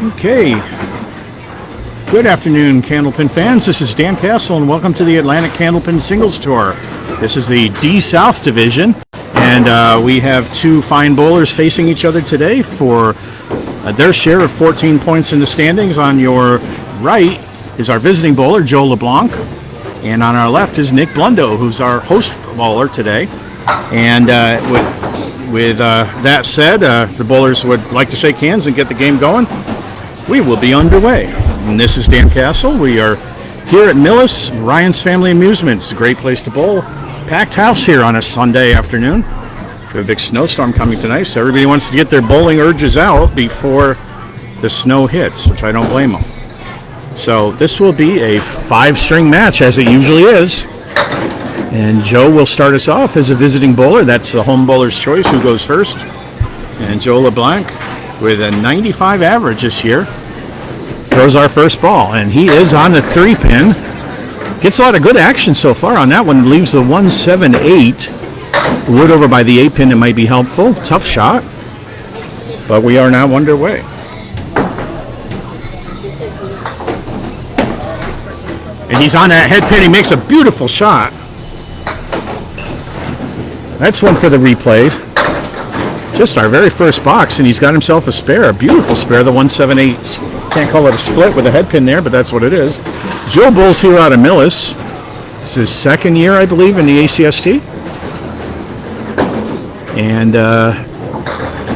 Okay. Good afternoon, Candlepin fans. This is Dan Castle, and welcome to the Atlantic Candlepin Singles Tour. This is the D South Division, and we have two fine bowlers facing each other today for their share of 14 points in the standings. On your right is our visiting bowler, Joe LeBlanc, and on our left is Nick Blundo, who's our host bowler today. And with that said, the bowlers would like to shake hands and get the game going. We will be underway. And this is Dan Castle. We are here at Millis, Ryan's Family Amusements. A great place to bowl. Packed house here on a Sunday afternoon. We have a big snowstorm coming tonight, so everybody wants to get their bowling urges out before the snow hits, which I don't blame them. So this will be a 5-string match, as it usually is. And Joe will start us off as a visiting bowler. That's the home bowler's choice, who goes first. And Joe LeBlanc, with a 95 average this year, throws our first ball. And he is on the 3-pin. Gets a lot of good action so far on that one. Leaves the 178. Wood over by the 8-pin, it might be helpful. Tough shot. But we are now underway. And he's on that head pin. He makes a beautiful shot. That's one for the replay. Just our very first box, and he's got himself a spare, a beautiful spare, the 178. Can't call it a split with a head pin there, but that's what it is. Joe bowls here out of Millis. It's his second year, I believe, in the ACST. And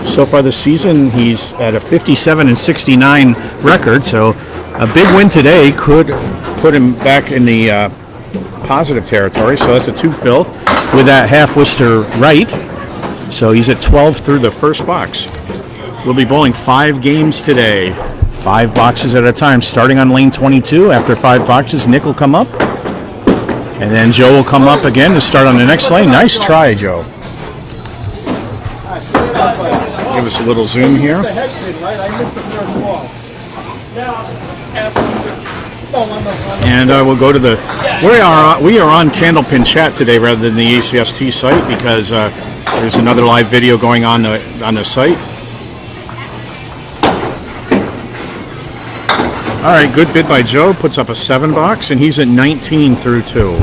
so far this season, he's at a 57-69 record, so a big win today could put him back in the positive territory. So that's a 2-fill with that half Worcester right. So he's at 12 through the first box. We'll be bowling 5 games today, 5 boxes at a time, starting on lane 22. After 5 boxes, Nick will come up, and then Joe will come up again to start on the next lane. Nice try, Joe. Give us a little zoom here. And we'll go to the. We are on Candlepin chat today rather than the ACST site, because there's another live video going on the site. All right, good bid by Joe. Puts up a 7 box, and he's at 19 through 2.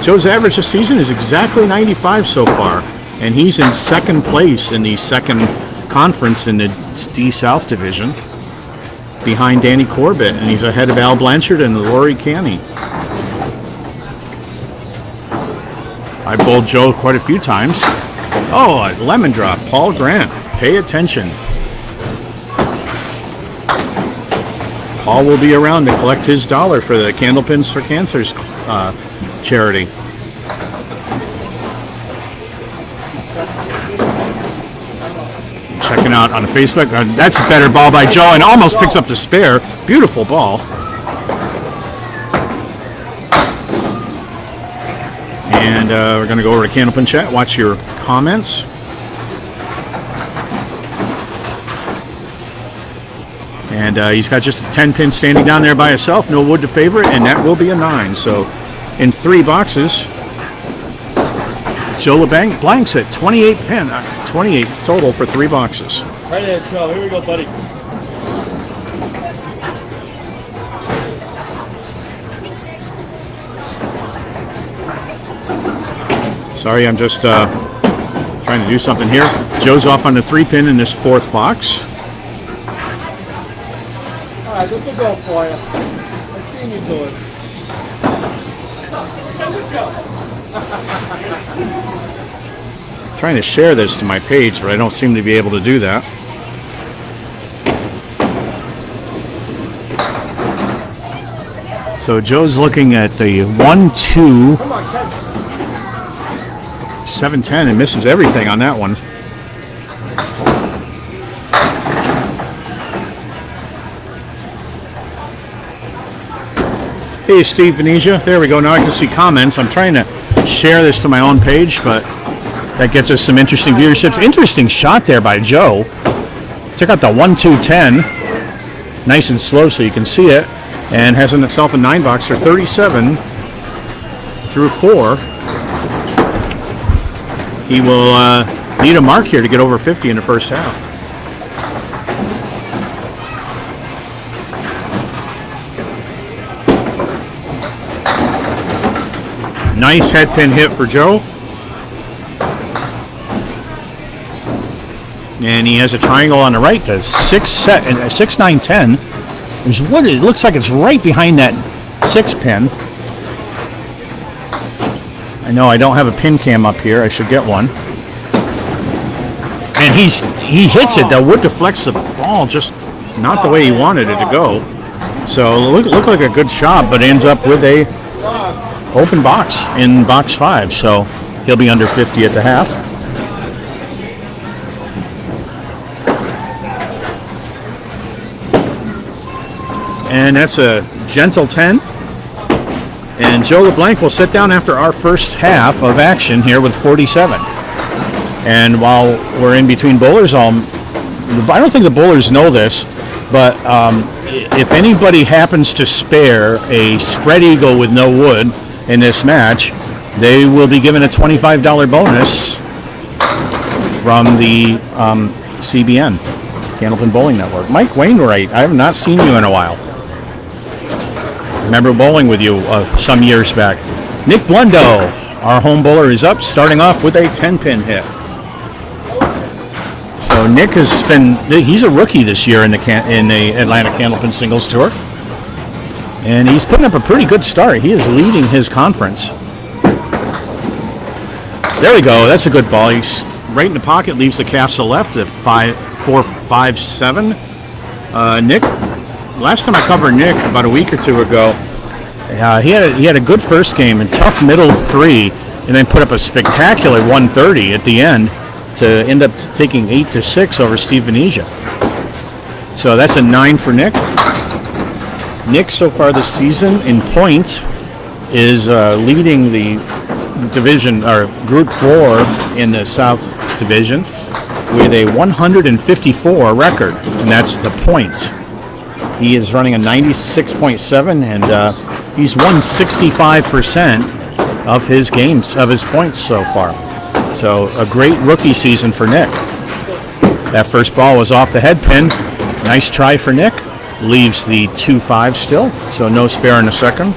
Joe's average this season is exactly 95 so far, and he's in second place in the second conference in the D South Division, behind Danny Corbett, and he's ahead of Al Blanchard and Lori Canny. I bowled Joe quite a few times. Oh, a lemon drop. Paul Grant. Pay attention. Paul will be around to collect his dollar for the Candlepins for Cancers charity. Checking out on Facebook. That's a better ball by Joe, and almost picks up the spare. Beautiful ball. And we're going to go over to Candlepin chat, watch your comments. And he's got just a 10-pin standing down there by himself. No wood to favor it, and that will be a 9. So in 3 boxes, Joe LeBlanc's at 28 pin, 28 total for 3 boxes. Right there, Joe. Here we go, buddy. Sorry, I'm just trying to do something here. Joe's off on the 3-pin in this 4th box. All right, this will go for you. I've seen you do it. Let's go. Trying to share this to my page, but I don't seem to be able to do that. So Joe's looking at the 1-2, 7-10, and misses everything on that one. Hey, Steve Venetia. There we go. Now I can see comments. I'm trying to share this to my own page, but that gets us some interesting viewerships. Interesting shot there by Joe. Took out the 1-2-10. Nice and slow so you can see it. And has himself a 9 box for 37 through 4. He will need a mark here to get over 50 in the first half. Nice head pin hit for Joe. And he has a triangle on the right to 6, 9, 10. There's what it looks like it's right behind that 6 pin. I know I don't have a pin cam up here. I should get one. And he hits it. The wood deflects the ball just not the way he wanted it to go. So looked like a good shot, but ends up with a open box in box 5. So he'll be under 50 at the half. And that's a gentle 10. And Joe LeBlanc will sit down after our first half of action here with 47. And while we're in between bowlers, I don't think the bowlers know this, but if anybody happens to spare a spread eagle with no wood in this match, they will be given a $25 bonus from the CBN, Candlepin Bowling Network. Mike Wainwright, I have not seen you in a while. Remember bowling with you some years back. Nick Blundo, our home bowler, is up, starting off with a 10-pin hit. So Nick he's a rookie this year in the Atlanta Candlepin Singles Tour. And he's putting up a pretty good start. He is leading his conference. There we go. That's a good ball. He's right in the pocket, leaves the castle left at 4, 5, 7. Nick, last time I covered Nick about a week or two ago, he had a good first game and tough middle 3, and then put up a spectacular 130 at the end to end up taking 8-6 over Steve Venetia. So that's a 9 for Nick. Nick so far this season in points is leading the division or Group 4 in the South Division with a 154 record, and that's the points. He is running a 96.7, and he's won 65% of his games, of his points so far. So a great rookie season for Nick. That first ball was off the head pin. Nice try for Nick. Leaves the 2-5 still, so no spare in the second.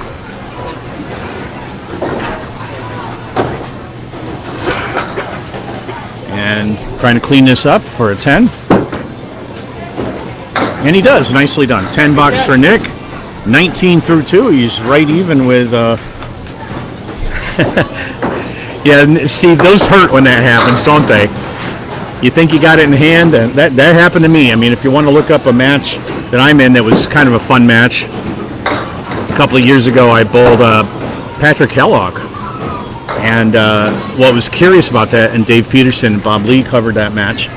And trying to clean this up for a 10. And he does. Nicely done. 10 bucks for Nick. 19 through 2. He's right even with... Yeah, Steve, those hurt when that happens, don't they? You think you got it in hand? And that happened to me. I mean, if you want to look up a match that I'm in that was kind of a fun match, a couple of years ago I bowled Patrick Kellogg. And what was curious about that, and Dave Peterson and Bob Lee covered that match,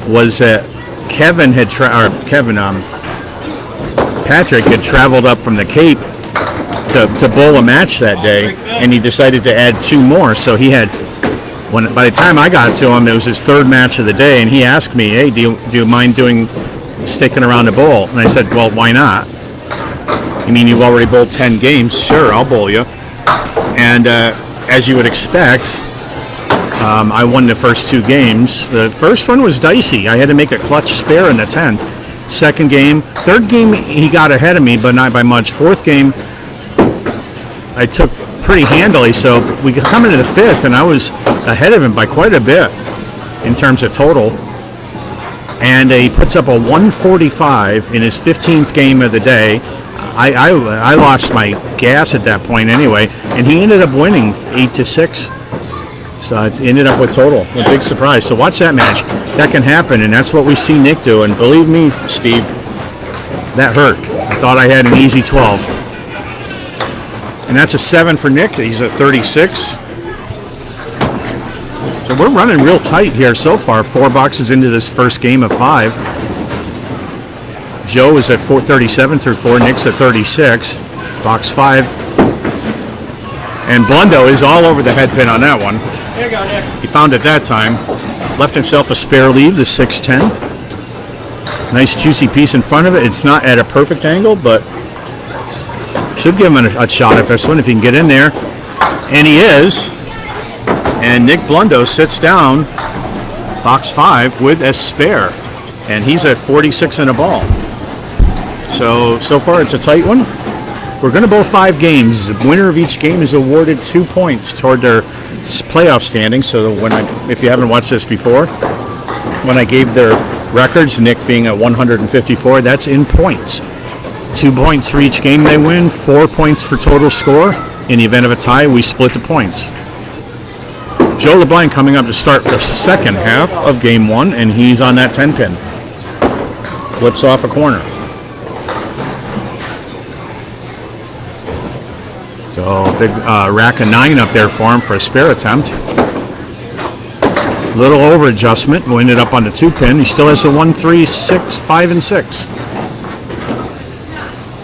was that Patrick had traveled up from the Cape to bowl a match that day, and he decided to add 2 more. So he had, by the time I got to him, it was his 3rd match of the day, and he asked me, "Hey, do you mind sticking around to bowl?" And I said, "Well, why not? You mean you've already bowled 10 games? Sure, I'll bowl you." And as you would expect, I won the first 2 games. The first one was dicey. I had to make a clutch spare in the 10th. Second game, 3rd game, he got ahead of me, but not by much. 4th game, I took pretty handily, so we come into the 5th, and I was ahead of him by quite a bit in terms of total. And he puts up a 145 in his 15th game of the day. I lost my gas at that point anyway, and he ended up winning 8-6. So it ended up with total, a big surprise. So watch that match. That can happen, and that's what we see Nick do. And believe me, Steve, that hurt. I thought I had an easy 12. And that's a 7 for Nick. He's at 36. So we're running real tight here so far. 4 boxes into this first game of 5. Joe is at 437 through 4. Nick's at 36. Box 5. And Blundo is all over the head pin on that one. There you go, Nick. He found it that time. Left himself a spare lead, the 610. Nice juicy piece in front of it. It's not at a perfect angle, but should give him a shot at this one if he can get in there. And he is. And Nick Blundo sits down, box 5, with a spare. And he's at 46 and a ball. So far it's a tight one. We're going to bowl 5 games. The winner of each game is awarded 2 points toward their playoff standing. So if you haven't watched this before, when I gave their records, Nick being at 154, that's in points. 2 points for each game they win, 4 points for total score. In the event of a tie, we split the points. Joe LeBlanc coming up to start the second half of game 1, and he's on that 10 pin. Flips off a corner. So big rack of 9 up there for him for a spare attempt. Little over adjustment. We ended up on the 2 pin. He still has a 1, 3, 6, 5, and 6.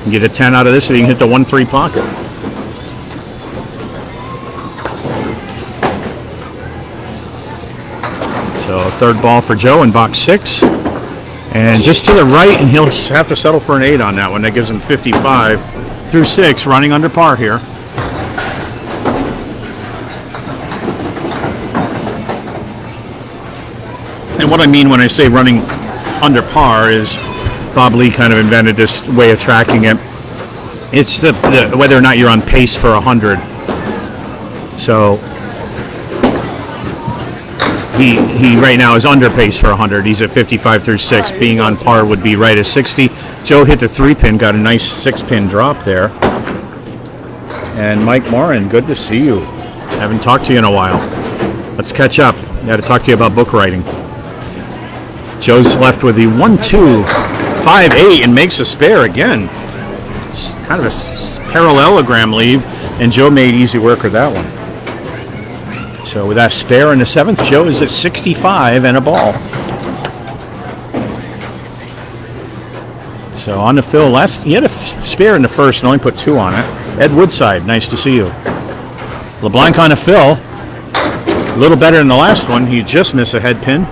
You get a 10 out of this so you can hit the 1, 3 pocket. So third ball for Joe in box 6. And just to the right, and he'll have to settle for an 8 on that one. That gives him 55 through 6, running under par here. And what I mean when I say running under par is Bob Lee kind of invented this way of tracking it. It's the whether or not you're on pace for 100. So he right now is under pace for 100. He's at 55 through 6. Being on par would be right at 60. Joe hit the 3 pin, got a nice 6 pin drop there. And Mike Morin, good to see you. Haven't talked to you in a while. Let's catch up. Got to talk to you about book writing. Joe's left with the 1, 2, 5, 8 and makes a spare again. It's kind of a parallelogram leave, and Joe made easy work of that one. So with that spare in the 7th, Joe is at 65 and a ball. So on the fill, he had a spare in the 1st and only put 2 on it. Ed Woodside, nice to see you. LeBlanc on the fill. A little better than the last one. He just missed a head pin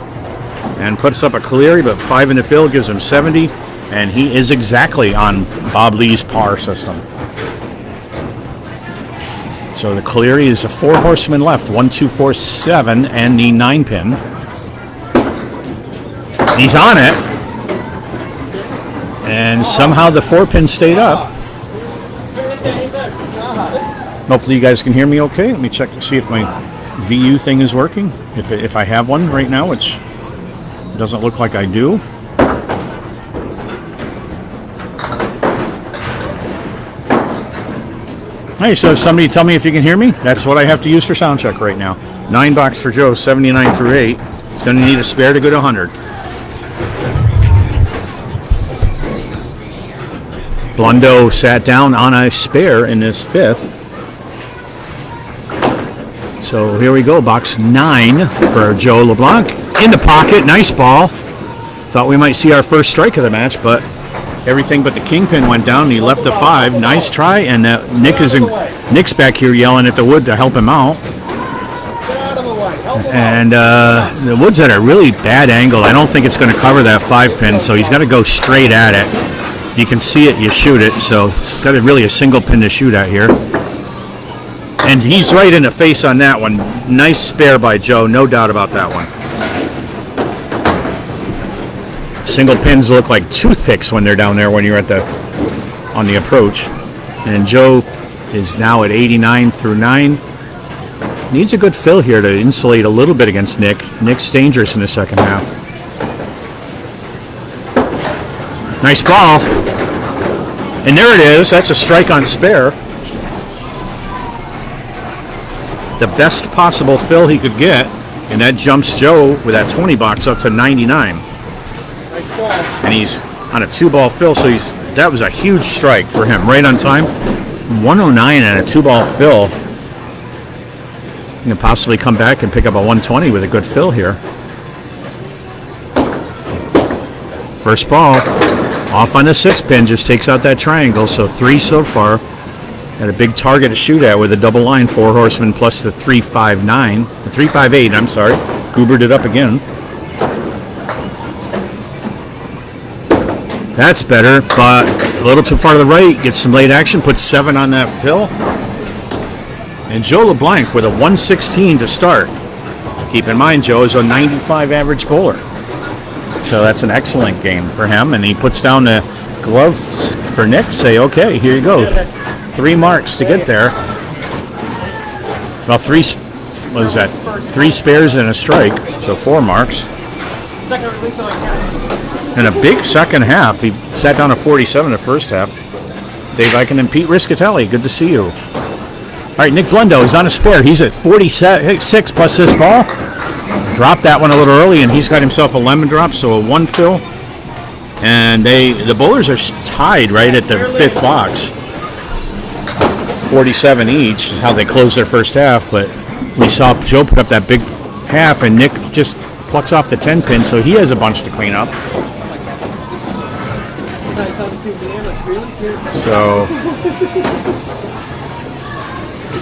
and puts up a Cleary, but 5 in the fill gives him 70, and he is exactly on Bob Lee's par system. So the Cleary is a 4 horseman left, 1, 2, 4, 7, and the 9 pin. He's on it, and somehow the 4 pin stayed up. Hopefully you guys can hear me okay. Let me check to see if my VU thing is working. If I have one right now, which doesn't look like I do. Hey, so somebody tell me if you can hear me. That's what I have to use for sound check right now. 9 box for Joe, 79 through 8. He's going to need a spare to go to 100. Blundo sat down on a spare in this 5th. So here we go, box 9 for Joe LeBlanc. In the pocket, nice ball. Thought we might see our first strike of the match, but everything but the kingpin went down, and he left the 5. Nice try, and Nick's back here yelling at the wood to help him out. And the wood's at a really bad angle. I don't think it's going to cover that 5 pin, so he's got to go straight at it. If you can see it, you shoot it, so it's got really a single pin to shoot at here. And he's right in the face on that one. Nice spare by Joe, no doubt about that one. Single pins look like toothpicks when they're down there when you're on the approach. And Joe is now at 89 through 9. Needs a good fill here to insulate a little bit against Nick. Nick's dangerous in the second half. Nice ball. And there it is. That's a strike on spare. The best possible fill he could get, and that jumps Joe with that 20 box up to 99. And he's on a 2-ball fill, so that was a huge strike for him, right on time. 109 and a 2-ball fill. He can possibly come back and pick up a 120 with a good fill here. First ball, off on the 6 pin, just takes out that triangle, so 3 so far. Got a big target to shoot at with a double line, 4 horsemen plus the 359, the 358, I'm sorry. Goobered it up again. That's better, but a little too far to the right. Gets some late action, puts 7 on that fill. And Joe LeBlanc with a 116 to start. Keep in mind, Joe is a 95 average bowler. So that's an excellent game for him. And he puts down the glove for Nick. Say, okay, here you go. 3 marks to get there. Well, what is that? 3 spares and a strike, so 4 marks. And a big second half. He sat down at 47 the first half. Dave Eichen and Pete Riscatelli, good to see you. All right, Nick Blundo is on a spare. He's at 46 plus this ball. Dropped that one a little early, and he's got himself a lemon drop, so a 1 fill. And the bowlers are tied right at the 5th box. 47 each is how they close their first half, but we saw Joe put up that big half, and Nick just plucks off the 10 pin, so he has a bunch to clean up. So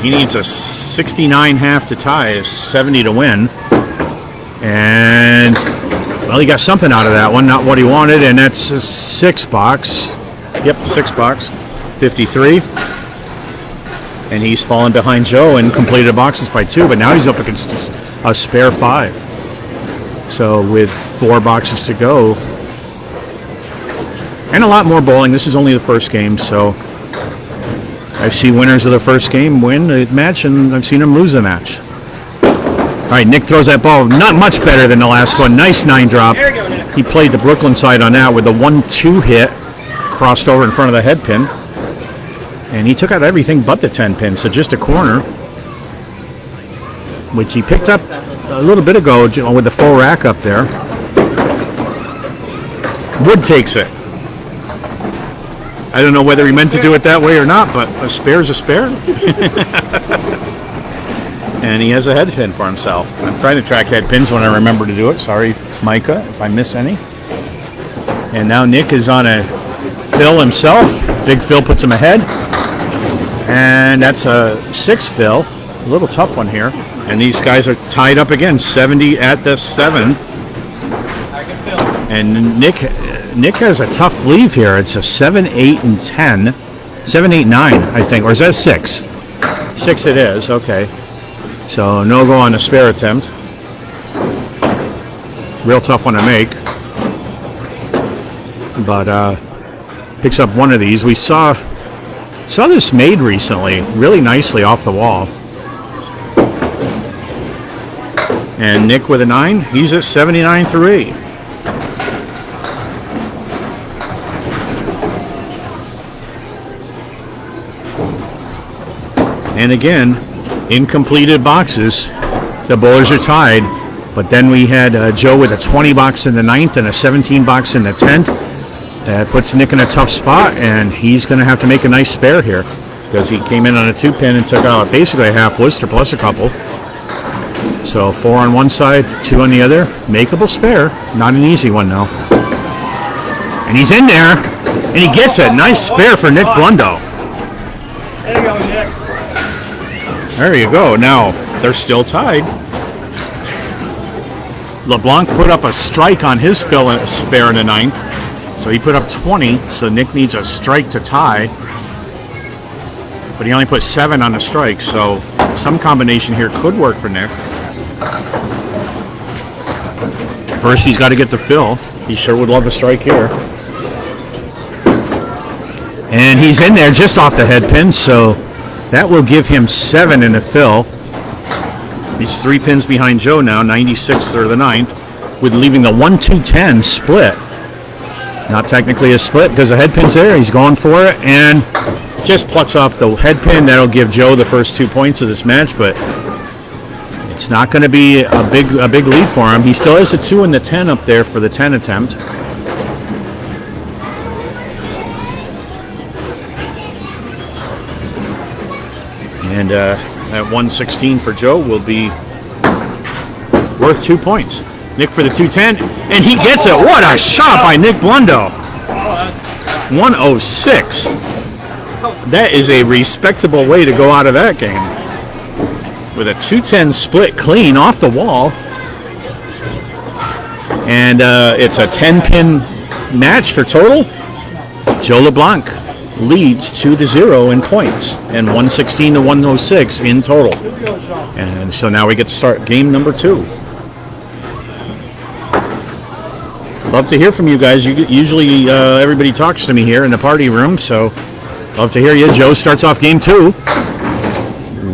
he needs a 69 half to tie, a 70 to win. And, well, he got something out of that one, not what he wanted, and that's a 6 box. Yep, 6 box, 53. And he's fallen behind Joe and completed boxes by 2, but now he's up against a spare 5. So with 4 boxes to go, and a lot more bowling. This is only the first game, so I've seen winners of the first game win a match, and I've seen them lose a match. All right, Nick throws that ball not much better than the last one. Nice 9 drop. He played the Brooklyn side on that with a 1-2 hit, crossed over in front of the head pin, and he took out everything but the 10 pin, so just a corner, which he picked up a little bit ago with the full rack up there. Wood takes it. I don't know whether he meant to do it that way or not, but a spare's a spare. And he has a head pin for himself. I'm trying to track head pins when I remember to do it. Sorry, Micah, if I miss any. And now Nick is on a fill himself. Big Phil puts him ahead. And that's a 6 fill. A little tough one here. And these guys are tied up again, 70 at the 7th. And Nick has a tough leave here. It's a 7, 8, and 10. 7, 8, 9, I think. Or is that 6? 6 it is, okay. So no go on the spare attempt. Real tough one to make. But picks up one of these. We saw this made recently, really nicely off the wall. And Nick with a 9. He's at 79 through 8. And again, incompleted boxes. The bowlers are tied, but then we had Joe with a 20 box in the 9th and a 17 box in the 10th. That puts Nick in a tough spot, and he's going to have to make a nice spare here because he came in on a 2 pin and took out basically a half Worcester plus a couple. So 4 on one side, 2 on the other. Makeable spare. Not an easy one, though. And he's in there, and he gets it. Nice spare for Nick Blundo. There you go, Nick. There you go. Now, they're still tied. LeBlanc put up a strike on his fill and spare in the 9th. So he put up 20, so Nick needs a strike to tie. But he only put 7 on the strike, so some combination here could work for Nick. First, he's got to get the fill. He sure would love a strike here. And he's in there just off the head pin, so that will give him 7 in the fill. He's 3 pins behind Joe now, 96th or the 9th, with leaving the 1-2-10 split. Not technically a split because the head pin's there. He's going for it and just plucks off the head pin. That'll give Joe the first 2 points of this match, but it's not going to be a big lead for him. He still has a 2 and the 10 up there for the 10 attempt. And that 116 for Joe will be worth 2 points. Nick for the 210, and he gets it. What a shot by Nick Blundo. 106. That is a respectable way to go out of that game. With a 210 split clean off the wall. And it's a 10-pin match for total. Joe LeBlanc leads 2-0 in points and 116 to 106 in total. And so now we get to start game number 2. Love to hear from you guys. Usually everybody talks to me here in the party room, so Love to hear you. Joe starts off game 2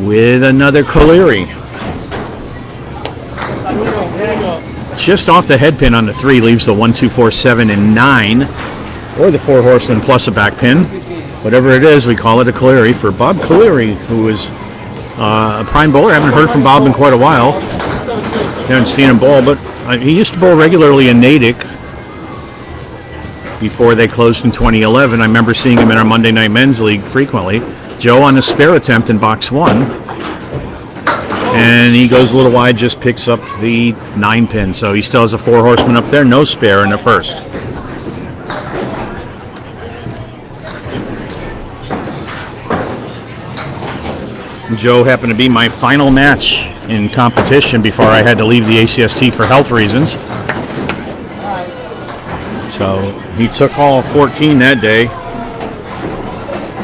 with another Colery. Just off the head pin on the 3, leaves the 1, 2, 4, 7, and 9, or the 4 horsemen plus a back pin. Whatever it is, we call it a Colery for Bob Colery, who is a prime bowler. I haven't heard from Bob in quite a while. Haven't seen him bowl, but he used to bowl regularly in Natick before they closed in 2011. I remember seeing him in our Monday Night Men's League frequently. Joe on a spare attempt in box 1. And he goes a little wide, just picks up the 9 pin. So he still has a 4 horseman up there, no spare in the first. Joe happened to be my final match in competition before I had to leave the ACST for health reasons. So he took all 14 that day.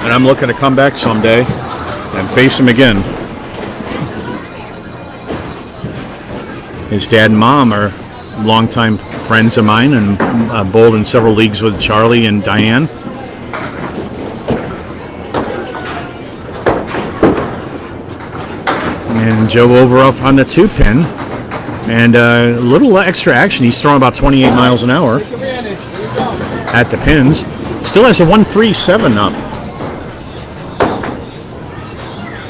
And I'm looking to come back someday and face him again. His dad and mom are longtime friends of mine and bowled in several leagues with Charlie and Diane. And Joe over off on the 2 pin. And a little extra action. He's throwing about 28 miles an hour at the pins. Still has a 1-3-7 up.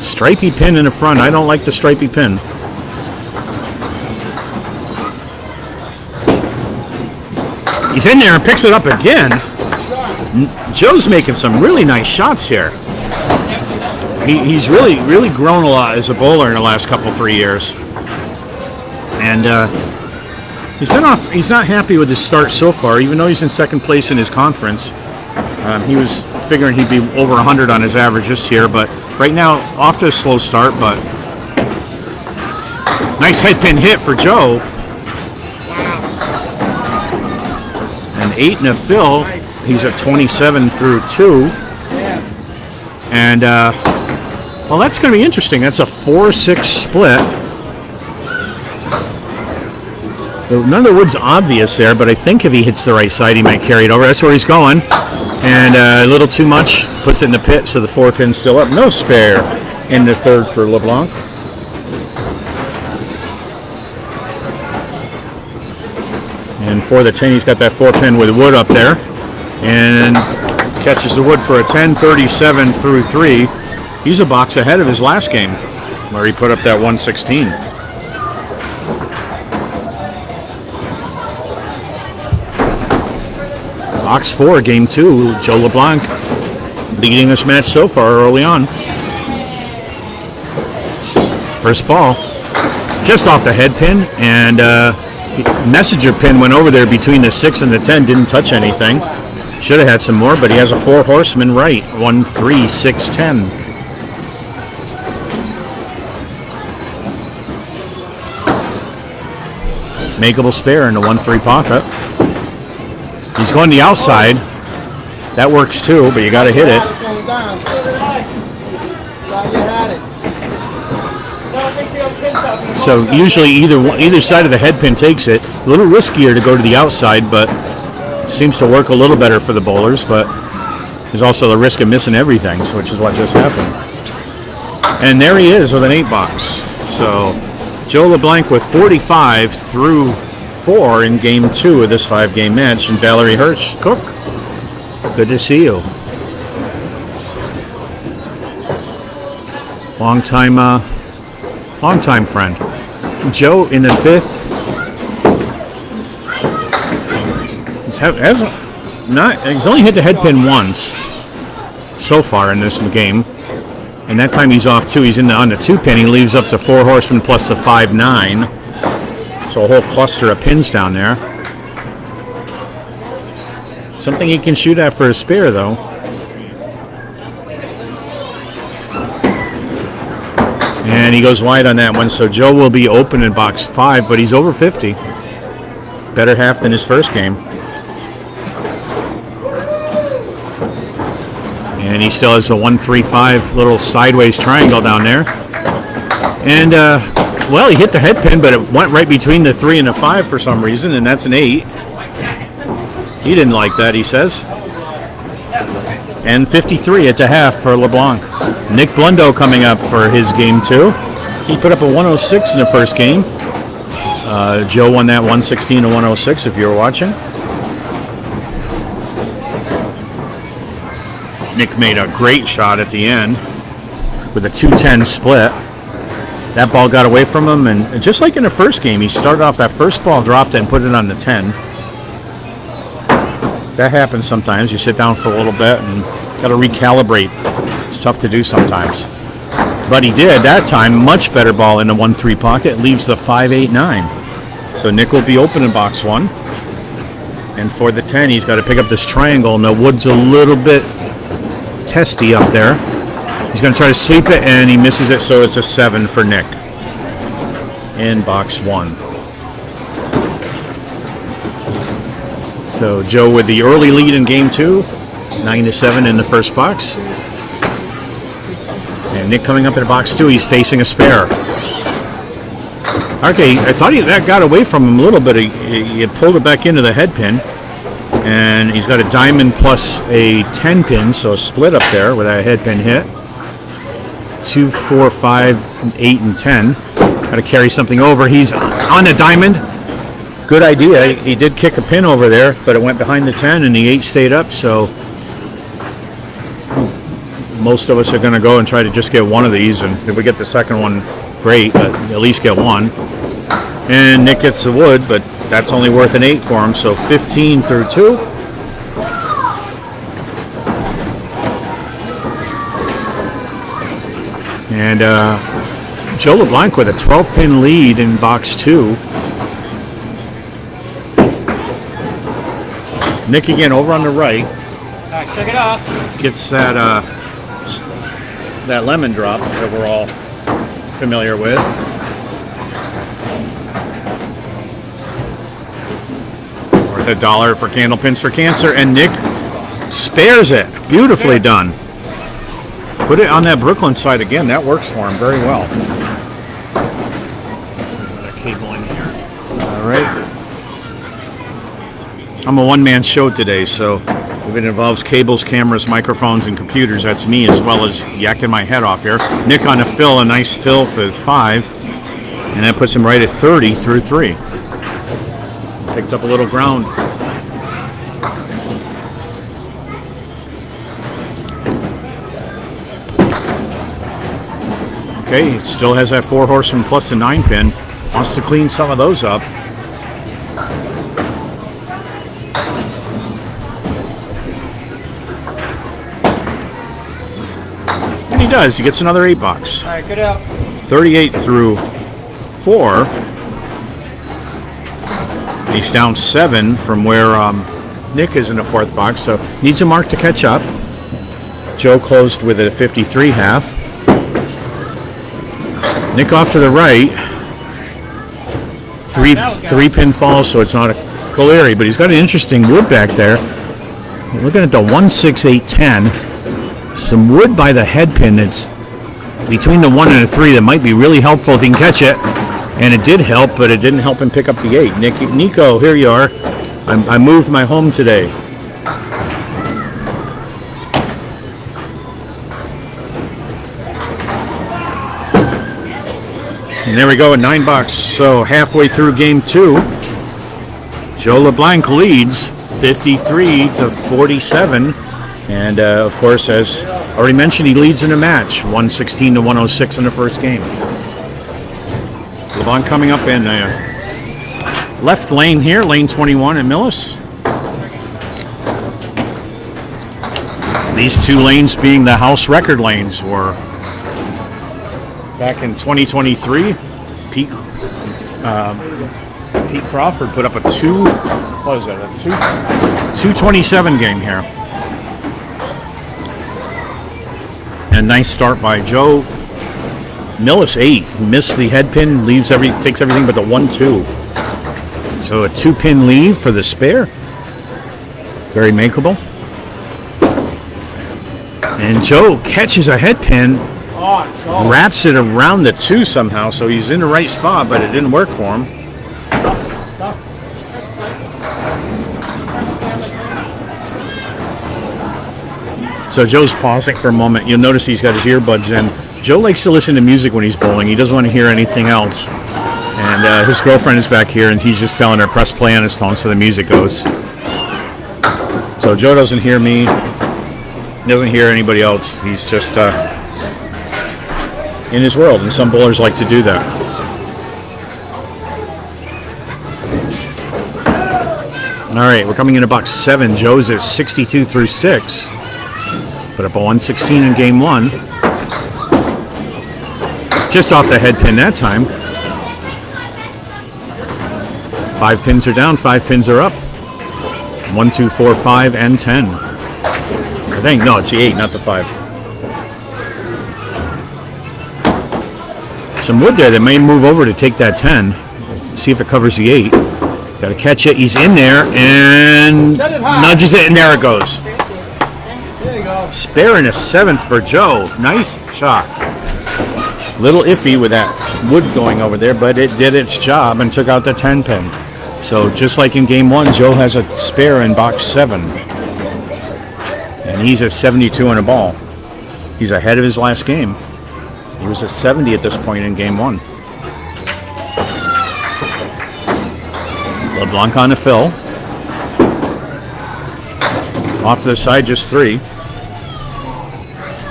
Stripey pin in the front. I don't like the stripey pin. He's in there and picks it up again. Joe's making some really nice shots here. He's really grown a lot as a bowler in the last couple, 3 years. And he's not happy with his start so far, even though he's in second place in his conference. He was figuring he'd be over 100 on his average this year, but right now off to a slow start, but nice head pin hit for Joe. An 8 and a fill. He's at 27 through 2. And, well, that's going to be interesting. That's a 4-6 split. None of the wood's obvious there, but I think if he hits the right side, he might carry it over. That's where he's going. And a little too much. Puts it in the pit, so the 4 pin's still up. No spare in the 3rd for LeBlanc. And for the 10, he's got that 4 pin with wood up there. And catches the wood for a 10, 37 through 3. He's a box ahead of his last game, where he put up that 116. Box 4, game 2. Joe LeBlanc leading this match so far early on. First ball, just off the head pin, and messenger pin went over there between the 6 and the 10, didn't touch anything. Should have had some more, but he has a 4 horseman right. 1, 3, 6, 10. Makeable spare in the 1-3 pocket. He's going the outside. That works too, but you got to hit it. So usually either side of the head pin takes it. A little riskier to go to the outside, but seems to work a little better for the bowlers. But there's also the risk of missing everything, which is what just happened. And there he is with an 8 box. So Joe LeBlanc with 45 through 4 in game 2 of this 5-game match. And Valerie Hirsch, Cook, good to see you. Long time friend. Joe in the 5th. He's only hit the head pin once so far in this game. And that time he's off 2. He's on the 2 pin. He leaves up the 4 horsemen plus the 5-9. So a whole cluster of pins down there. Something he can shoot at for a spare, though. And he goes wide on that one. So Joe will be open in box 5, but he's over 50. Better half than his first game. And he still has a 1-3-5 little sideways triangle down there. And, well, he hit the head pin, but it went right between the 3 and the 5 for some reason, and that's an 8. He didn't like that, he says. And 53 at the half for LeBlanc. Nick Blundo coming up for his game 2. He put up a 106 in the first game. Joe won that 116 to 106 if you were watching. Nick made a great shot at the end with a 210 split. That ball got away from him, and just like in the first game, he started off that first ball, dropped it, and put it on the 10. That happens sometimes. You sit down for a little bit and got to recalibrate. It's tough to do sometimes. But he did that time. Much better ball in the 1-3 pocket. Leaves the 5-8-9. So Nick will be open in box 1. And for the 10, he's got to pick up this triangle, and the wood's a little bit testy up there. He's going to try to sweep it, and he misses it, so it's a 7 for Nick in box 1. So Joe with the early lead in game 2, 9-7 in the first box. And Nick coming up in box 2, he's facing a spare. Okay, I thought that got away from him a little bit. He had pulled it back into the head pin. And he's got a diamond plus a 10 pin, so a split up there with that head pin hit. 2, 4, 5, 8, and 10. Got to carry something over. He's on a diamond. Good idea. He did kick a pin over there, but it went behind the 10, and the 8 stayed up, so most of us are going to go and try to just get one of these, and if we get the second one, great, but at least get one. And Nick gets the wood, but that's only worth an 8 for him, so 15 through 2. And Joe LeBlanc with a 12-pin lead in box 2. Nick again over on the right. All right, check it out. Gets that that lemon drop that we're all familiar with. Worth $1 for Candlepins for Cancer, and Nick spares it. Beautifully done. Put it on that Brooklyn side again. That works for him very well. Put a cable in here. All right. I'm a one-man show today, so if it involves cables, cameras, microphones, and computers, that's me, as well as yakking my head off here. Nick on a fill, a nice fill for 5, and that puts him right at 30 through 3. Picked up a little ground. Okay, he still has that 4 horseman plus the 9 pin. Wants to clean some of those up. And he does. He gets another 8 box. All right, get out. 38 through 4. He's down 7 from where Nick is in the 4th box, so needs a mark to catch up. Joe closed with a 53 half. Nick off to the right. 3 pin falls, so it's not a Colery, but he's got an interesting wood back there. We're looking at the 16810. Some wood by the head pin that's between the 1 and the 3 that might be really helpful if he can catch it. And it did help, but it didn't help him pick up the 8. Nico, here you are. I moved my home today. And there we go, a 9 box. So halfway through game 2, Joe LeBlanc leads 53 to 47. And of course, as already mentioned, he leads in the match, 116 to 106 in the first game. LeBlanc coming up in left lane here, lane 21 at Millis. These 2 lanes being the house record lanes were back in 2023. Pete Crawford put up a 227 game here. And nice start by Joe. Millis 8, missed the head pin, takes everything but the 1-2. So a 2-pin lead for the spare. Very makeable. And Joe catches a head pin, wraps it around the 2 somehow, so he's in the right spot, but it didn't work for him. So Joe's pausing for a moment. You'll notice he's got his earbuds in. Joe likes to listen to music when he's bowling. He doesn't want to hear anything else. And his girlfriend is back here, and he's just telling her press play on his phone so the music goes. So Joe doesn't hear me. He doesn't hear anybody else. He's just in his world, and some bowlers like to do that. All right, we're coming into box 7. Joe's at 62 through 6. Put up a 116 in game 1. Just off the head pin that time. 5 pins are down, 5 pins are up. 1, 2, 4, 5, and 10. I think, no, it's the 8, not the 5. Some wood there that may move over to take that 10. See if it covers the 8. Got to catch it. He's in there and nudges it, and there it goes. There you go. Spare in a 7th for Joe. Nice shot. Little iffy with that wood going over there, but it did its job and took out the 10 pin. So just like in game 1, Joe has a spare in box 7. And he's at 72 in a ball. He's ahead of his last game. He was at 70 at this point in game 1. LeBlanc on the fill. Off to the side, just 3.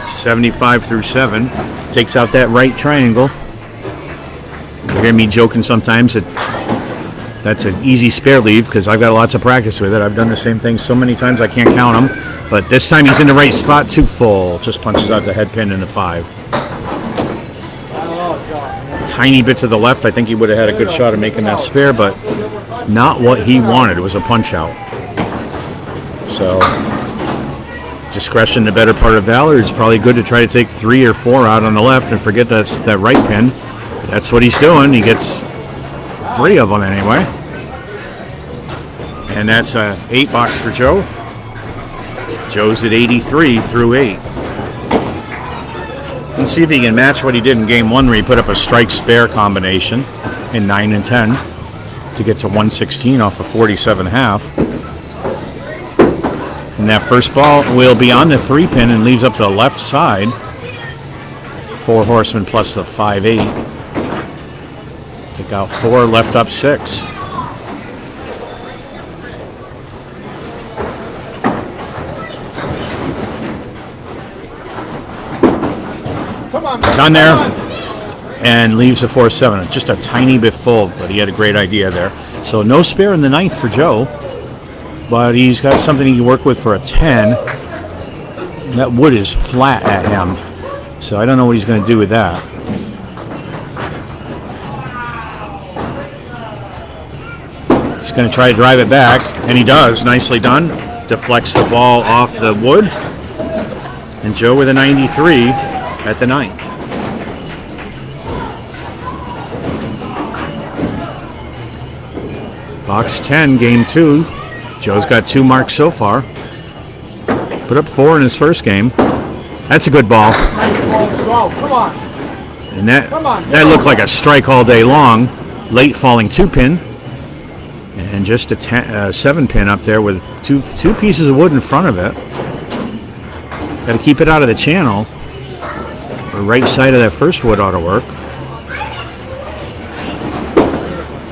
75 through 7. Takes out that right triangle. You hear me joking sometimes that that's an easy spare leave because I've got lots of practice with it. I've done the same thing so many times I can't count them. But this time he's in the right spot, too full. Just punches out the head pin in the 5. Tiny bit to the left. I think he would have had a good shot at making that spare, but not what he wanted. It was a punch out. So discretion, the better part of valor. It's probably good to try to take 3 or 4 out on the left and forget that's that right pin. That's what he's doing. He gets 3 of them anyway. And that's a 8 box for Joe. Joe's at 83 through 8. Let's see if he can match what he did in game 1 where he put up a strike spare combination in 9 and 10 to get to 116 off of 47.5. And that first ball will be on the 3 pin and leaves up the left side. 4 horsemen plus the 5-8. Took out 4, left up 6. It's on there and leaves a 4-7. Just a tiny bit full, but he had a great idea there. So no spare in the 9th for Joe, but he's got something he can work with for a 10. That wood is flat at him, so I don't know what he's going to do with that. He's going to try to drive it back, and he does. Nicely done. Deflects the ball off the wood, and Joe with a 93 at the 9th. Box 10, game 2. Joe's got 2 marks so far. Put up 4 in his first game. That's a good ball. Come on. And that looked like a strike all day long. Late falling 2 pin. And just a 7 pin up there with two pieces of wood in front of it. Got to keep it out of the channel. The right side of that first wood ought to work.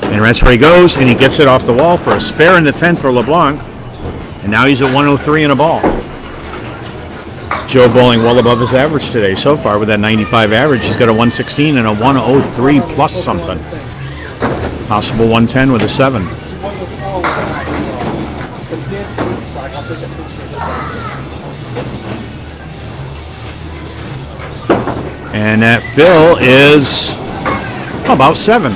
And that's where he goes, and he gets it off the wall for a spare in the 10th for LeBlanc. And now he's at 103 in a ball. Joe bowling well above his average today so far with that 95 average. He's got a 116 and a 103 plus something. Possible 110 with a 7. And that fill is about 7.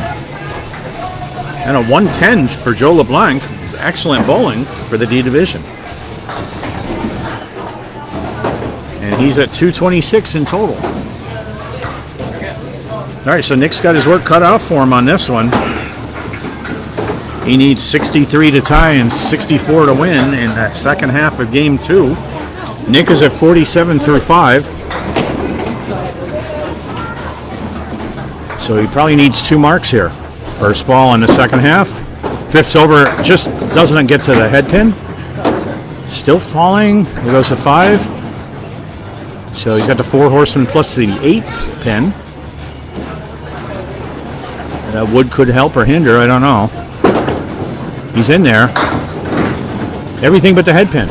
And a 110 for Joe LeBlanc. Excellent bowling for the D division. And he's at 226 in total. All right, so Nick's got his work cut out for him on this one. He needs 63 to tie and 64 to win in that second half of game 2. Nick is at 47 through 5. So he probably needs 2 marks here. First ball in the second half. Drifts over, just doesn't get to the head pin. Still falling. Here goes a 5. So he's got the 4 horsemen plus the 8 pin. That wood could help or hinder, I don't know. He's in there. Everything but the head pin.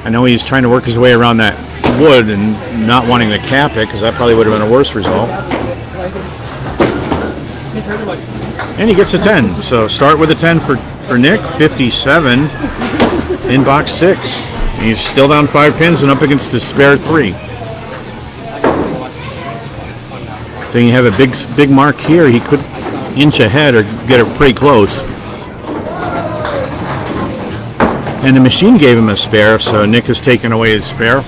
I know he's trying to work his way around that wood and not wanting to cap it, because that probably would have been a worse result. And he gets a 10. So start with a 10 for Nick. 57 in box 6. He's still down 5 pins and up against the spare 3. So you have a big mark here. He could inch ahead or get it pretty close. And the machine gave him a spare, so Nick has taken away his spare.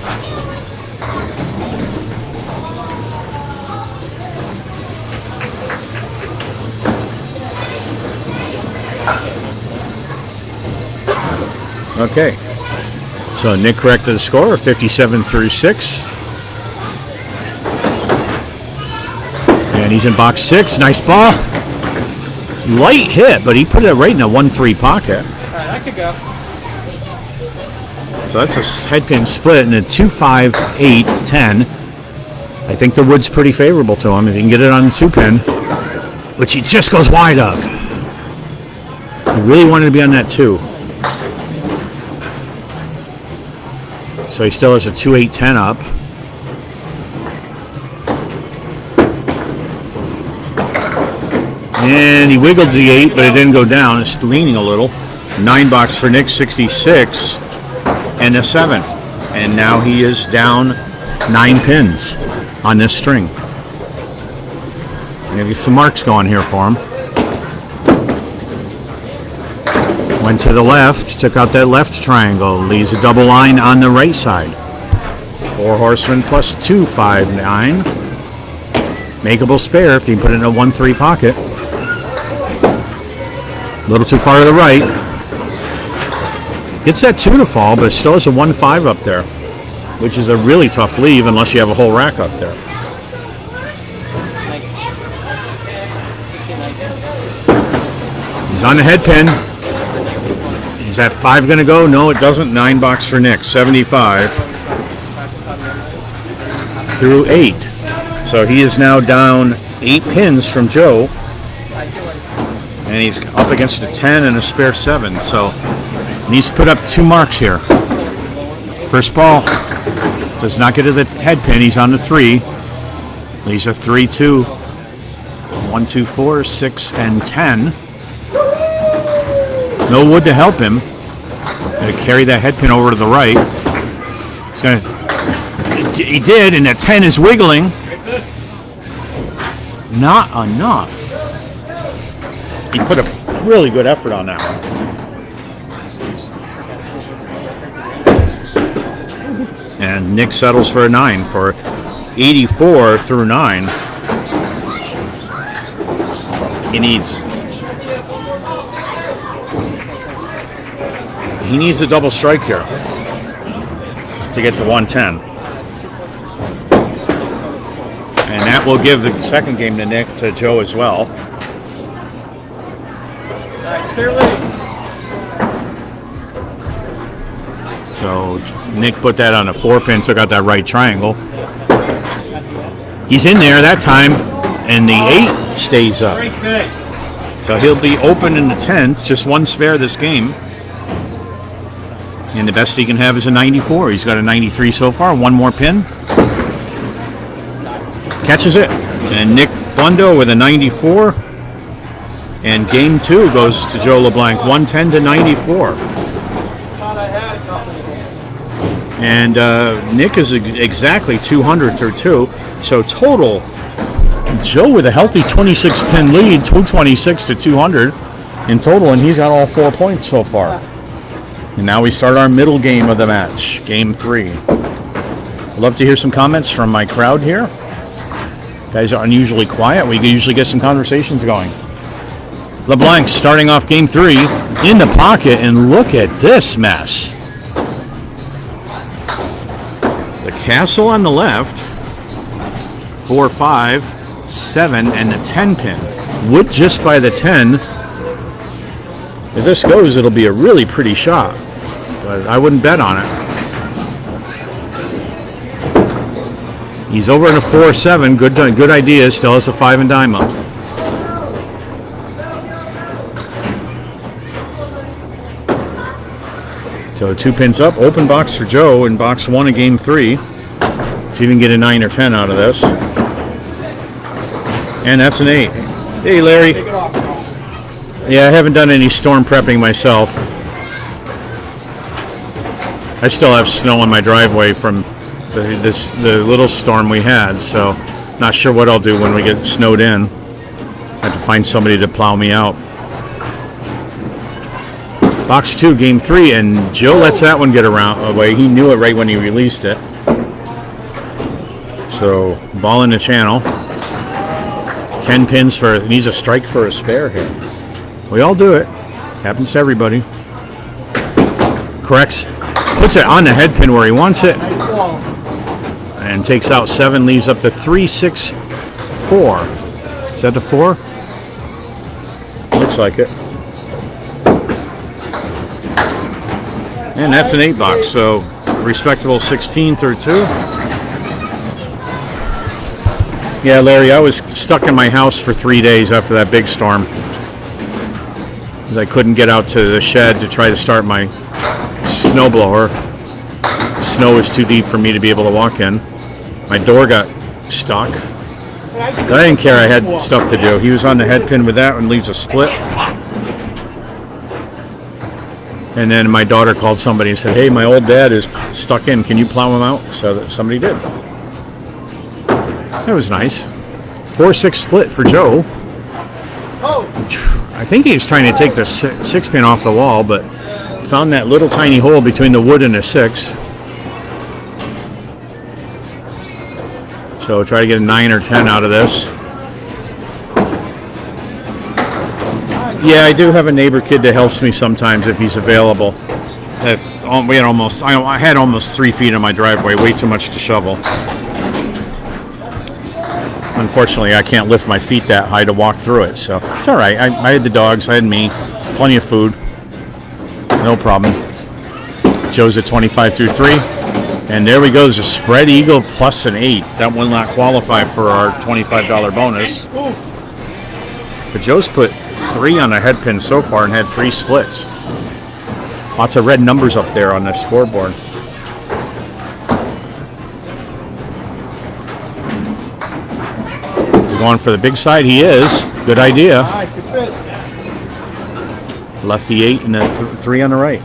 Okay, so Nick corrected the score of 57 through 6. And he's in box 6. Nice ball. Light hit, but he put it right in a 1-3 pocket. All right, that could go. So that's a head pin split in a 2-5, 8, 10. I think the wood's pretty favorable to him if he can get it on the 2-pin, which he just goes wide of. He really wanted to be on that 2. So he still has a 2, 8, 10 up. And he wiggled the 8, but it didn't go down. It's leaning a little. 9 box for Nick, 66. And a 7. And now he is down 9 pins on this string. Maybe some marks going here for him. Went to the left, took out that left triangle, leaves a double line on the right side. 4 horsemen plus 2, 5, 9. Makeable spare if you put it in a 1-3 pocket. A little too far to the right. Gets that 2 to fall, but still has a 1-5 up there, which is a really tough leave unless you have a whole rack up there. He's on the head pin. Is that 5 going to go? No, it doesn't. 9 box for Nick. 75 through 8. So he is now down 8 pins from Joe. And he's up against a 10 and a spare 7. So needs to put up 2 marks here. First ball does not get to the head pin. He's on the 3. Leaves a 3, 2. 1, 2, 4, 6, and 10. No wood to help him. Going to carry that head pin over to the right. He's gonna, he did, and that 10 is wiggling. Not enough. He put a really good effort on that one. And Nick settles for a 9 for 84 through 9. He needs a double strike here to get to 110. And that will give the second game to Nick, to Joe as well. So Nick put that on a 4-pin, took out that right triangle. He's in there that time, and the 8 stays up. So he'll be open in the 10th, just 1 spare this game. And the best he can have is a 94. He's got a 93 so far, 1 more pin. Catches it. And Nick Blundo with a 94. And game 2 goes to Joe LeBlanc, 110 to 94. And Nick is exactly 200 through 2. So total, Joe with a healthy 26-pin lead, 226 to 200 in total, and he's got all 4 points so far. And now we start our middle game of the match, game 3. I'd love to hear some comments from my crowd here. Guys are unusually quiet. We usually get some conversations going. LeBlanc starting off game 3 in the pocket, and look at this mess. The castle on the left, 4, 5, 7, and the 10 pin. Wood just by the 10. If this goes, it'll be a really pretty shot, but I wouldn't bet on it. He's over in a 4-7. Good idea. Still has a 5 and dime up. So 2 pins up. Open box for Joe in box 1 of game 3. See if you can get a 9 or 10 out of this. And that's an 8. Hey, Larry. Yeah, I haven't done any storm prepping myself. I still have snow on my driveway from the little storm we had, so not sure what I'll do when we get snowed in. I have to find somebody to plow me out. Box 2, game 3, and Joe lets that one get away. He knew it right when he released it. So, ball in the channel. 10 pins needs a strike for a spare here. We all do it. Happens to everybody. Corrects. Puts it on the head pin where he wants it. And takes out 7, leaves up to 3, 6, 4. Is that the 4? Looks like it. And that's an 8 box, so respectable 16 through 2. Yeah, Larry, I was stuck in my house for 3 days after that big storm, because I couldn't get out to the shed to try to start my snowblower. Snow was too deep for me to be able to walk in. My door got stuck. I didn't care, I had stuff to do. He was on the head pin with that and leaves a split. And then my daughter called somebody and said, hey, my old dad is stuck in. Can you plow him out? So that somebody did. That was nice. 4-6 split for Joe. I think he was trying to take the 6 pin off the wall, but found that little tiny hole between the wood and the 6. So try to get a 9 or 10 out of this. Yeah, I do have a neighbor kid that helps me sometimes if he's available. I had almost 3 feet in my driveway, way too much to shovel. Unfortunately, I can't lift my feet that high to walk through it, so it's all right. I had the dogs, I had me, plenty of food, no problem. Joe's at 25 through 3, and there we go. There's a spread eagle plus an 8. That will not qualify for our $25 bonus. But Joe's put 3 on the head pin so far and had 3 splits. Lots of red numbers up there on the scoreboard. Going for the big side, he is. Good idea. Left the 8 and the 3 on the right.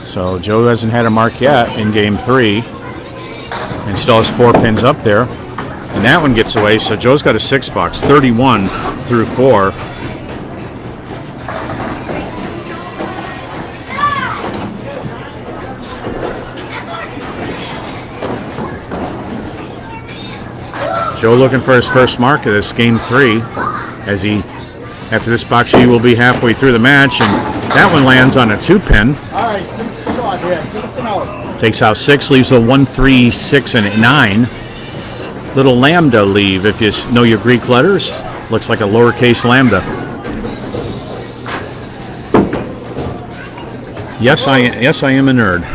So Joe hasn't had a mark yet in game 3, and still has 4 pins up there. And that one gets away, so Joe's got a 6 box, 31 through 4. Joe looking for his first mark of this game 3, as after this box he will be halfway through the match, and that one lands on a 2 pin. All right, come on here. Listen out. Takes out 6, leaves a 1, 3, 6, and 9. Little lambda leave, if you know your Greek letters. Looks like a lowercase lambda. Yes, I am a nerd.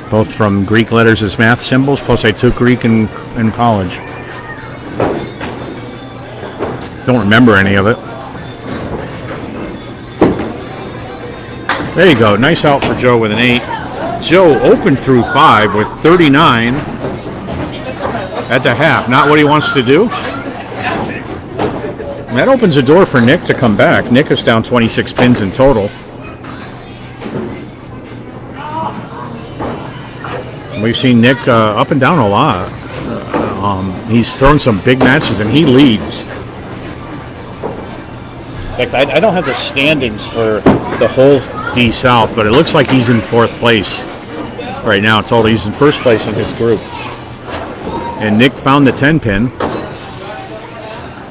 Both from Greek letters as math symbols, plus I took Greek in college. Don't remember any of it. There you go. Nice out for Joe with an 8. Joe opened through 5 with 39 at the half. Not what he wants to do. And that opens the door for Nick to come back. Nick is down 26 pins in total. We've seen Nick up and down a lot. He's thrown some big matches and he leads. In fact, I don't have the standings for the whole D South, but it looks like he's in 4th place right now. It's all he's in 1st place in his group. And Nick found the 10 pin.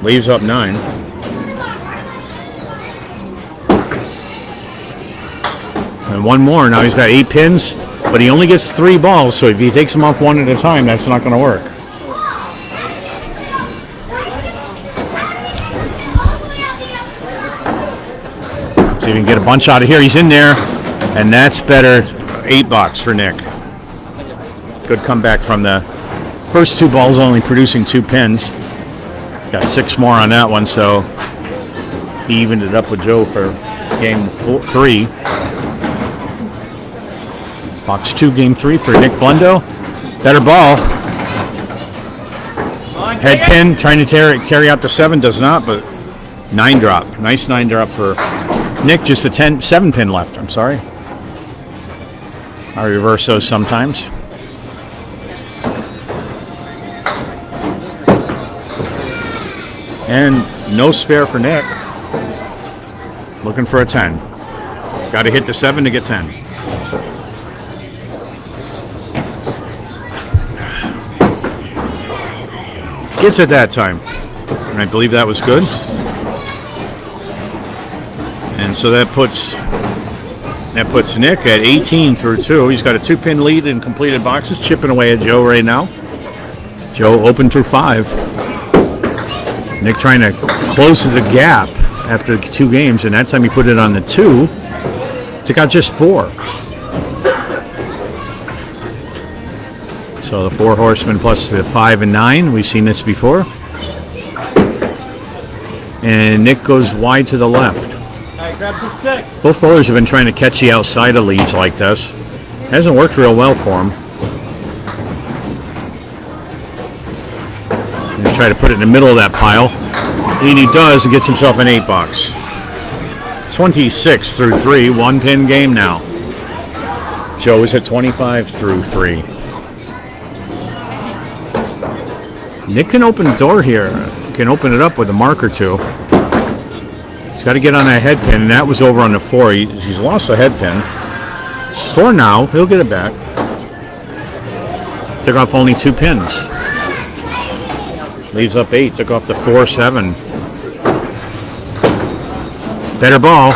Leaves up 9. And one more. Now he's got 8 pins. But he only gets 3 balls, so if he takes them off one at a time, that's not going to work. See if he can get a bunch out of here. He's in there, and that's better. 8 bucks for Nick. Good comeback from the first 2 balls, only producing 2 pins. Got 6 more on that one, so he evened it up with Joe for game 3. Box 2, game 3 for Nick Blundo. Better ball. Head pin, trying to carry out the 7, does not, but 9 drop. Nice 9 drop for Nick, just a 7 pin left, I'm sorry. I reverse those sometimes. And no spare for Nick. Looking for a 10. Got to hit the 7 to get 10. Gets it that time. And I believe that was good. And so that puts Nick at 18 through 2. He's got a 2-pin lead in completed boxes, chipping away at Joe right now. Joe open through 5. Nick trying to close the gap after 2 games, and that time he put it on the 2. Took out just 4. So the 4 horsemen plus the 5 and 9. We've seen this before. And Nick goes wide to the left. Grab some 6. Both bowlers have been trying to catch the outside of leads like this. Hasn't worked real well for him. And try to put it in the middle of that pile. And he does, and gets himself an 8 bucks. 26 through 3, 1-pin game now. Joe is at 25 through 3. Nick can open the door here. Can open it up with a mark or 2. He's got to get on that head pin, and that was over on the 4. He's lost the head pin. 4 now. He'll get it back. Took off only 2 pins. Leaves up 8. Took off the 4-7. Better ball.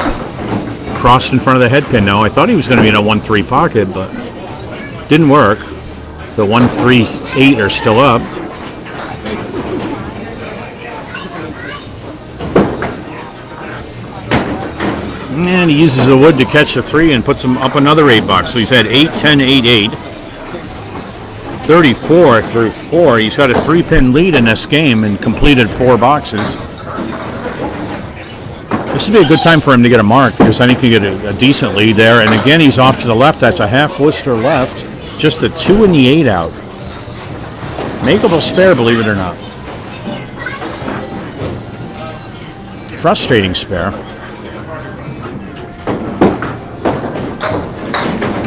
Crossed in front of the head pin now. I thought he was going to be in a 1-3 pocket, but didn't work. The 1-3-8 are still up. And he uses the wood to catch the 3 and puts him up another 8 bucks. So he's had 8, 10, 8, 8. 34 through 4. He's got a 3-pin lead in this game and completed 4 boxes. This would be a good time for him to get a mark because then he can get a decent lead there. And again, he's off to the left. That's a half blister left. Just the 2 and the 8 out. Makeable spare, believe it or not. Frustrating spare.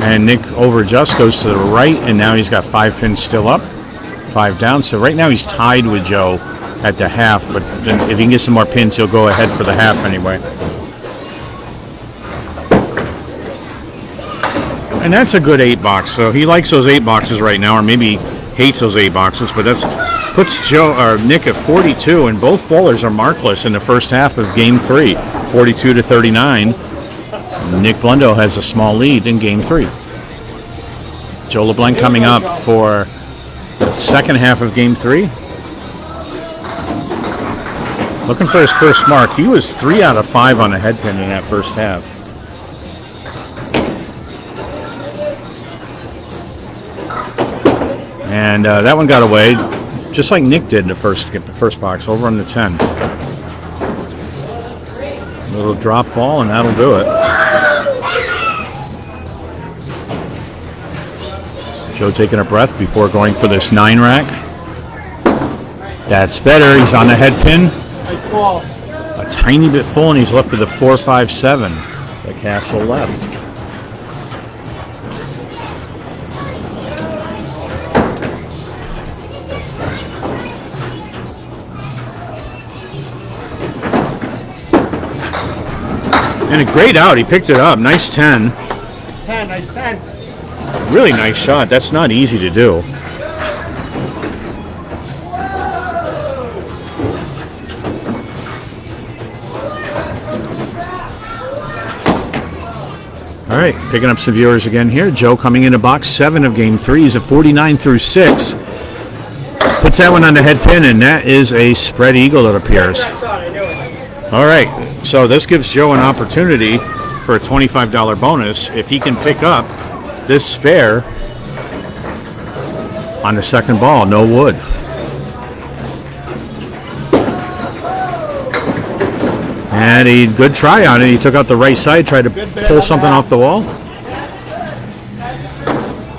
And Nick over just goes to the right, and now he's got 5 pins still up, 5 down. So right now he's tied with Joe at the half, but then if he can get some more pins, he'll go ahead for the half anyway. And that's a good 8 box. So he likes those 8 boxes right now, or maybe hates those 8 boxes, but that's puts Nick at 42, and both bowlers are markless in the first half of game 3, 42 to 39. Nick Blundo has a small lead in game 3. Joe LeBlanc coming up for the second half of game 3. Looking for his first mark. He was 3 out of 5 on a head pin in that first half. And that one got away, just like Nick did in the first box, over on the 10. A little drop ball, and that'll do it. Joe taking a breath before going for this 9 rack. That's better. He's on the head pin. Nice ball. A tiny bit full, and he's left with a 4-5-7. The castle left. And a great out. He picked it up. Nice 10. Nice 10. Nice 10. Really nice shot. That's not easy to do. All right, picking up some viewers again here. Joe coming into box 7 of game 3. He's at 49 through 6. Puts that one on the head pin, and that is a spread eagle, it appears. All right, so this gives Joe an opportunity for a $25 bonus if he can pick up this spare on the second ball. No wood. And a good try on it. He took out the right side, tried to pull something off the wall.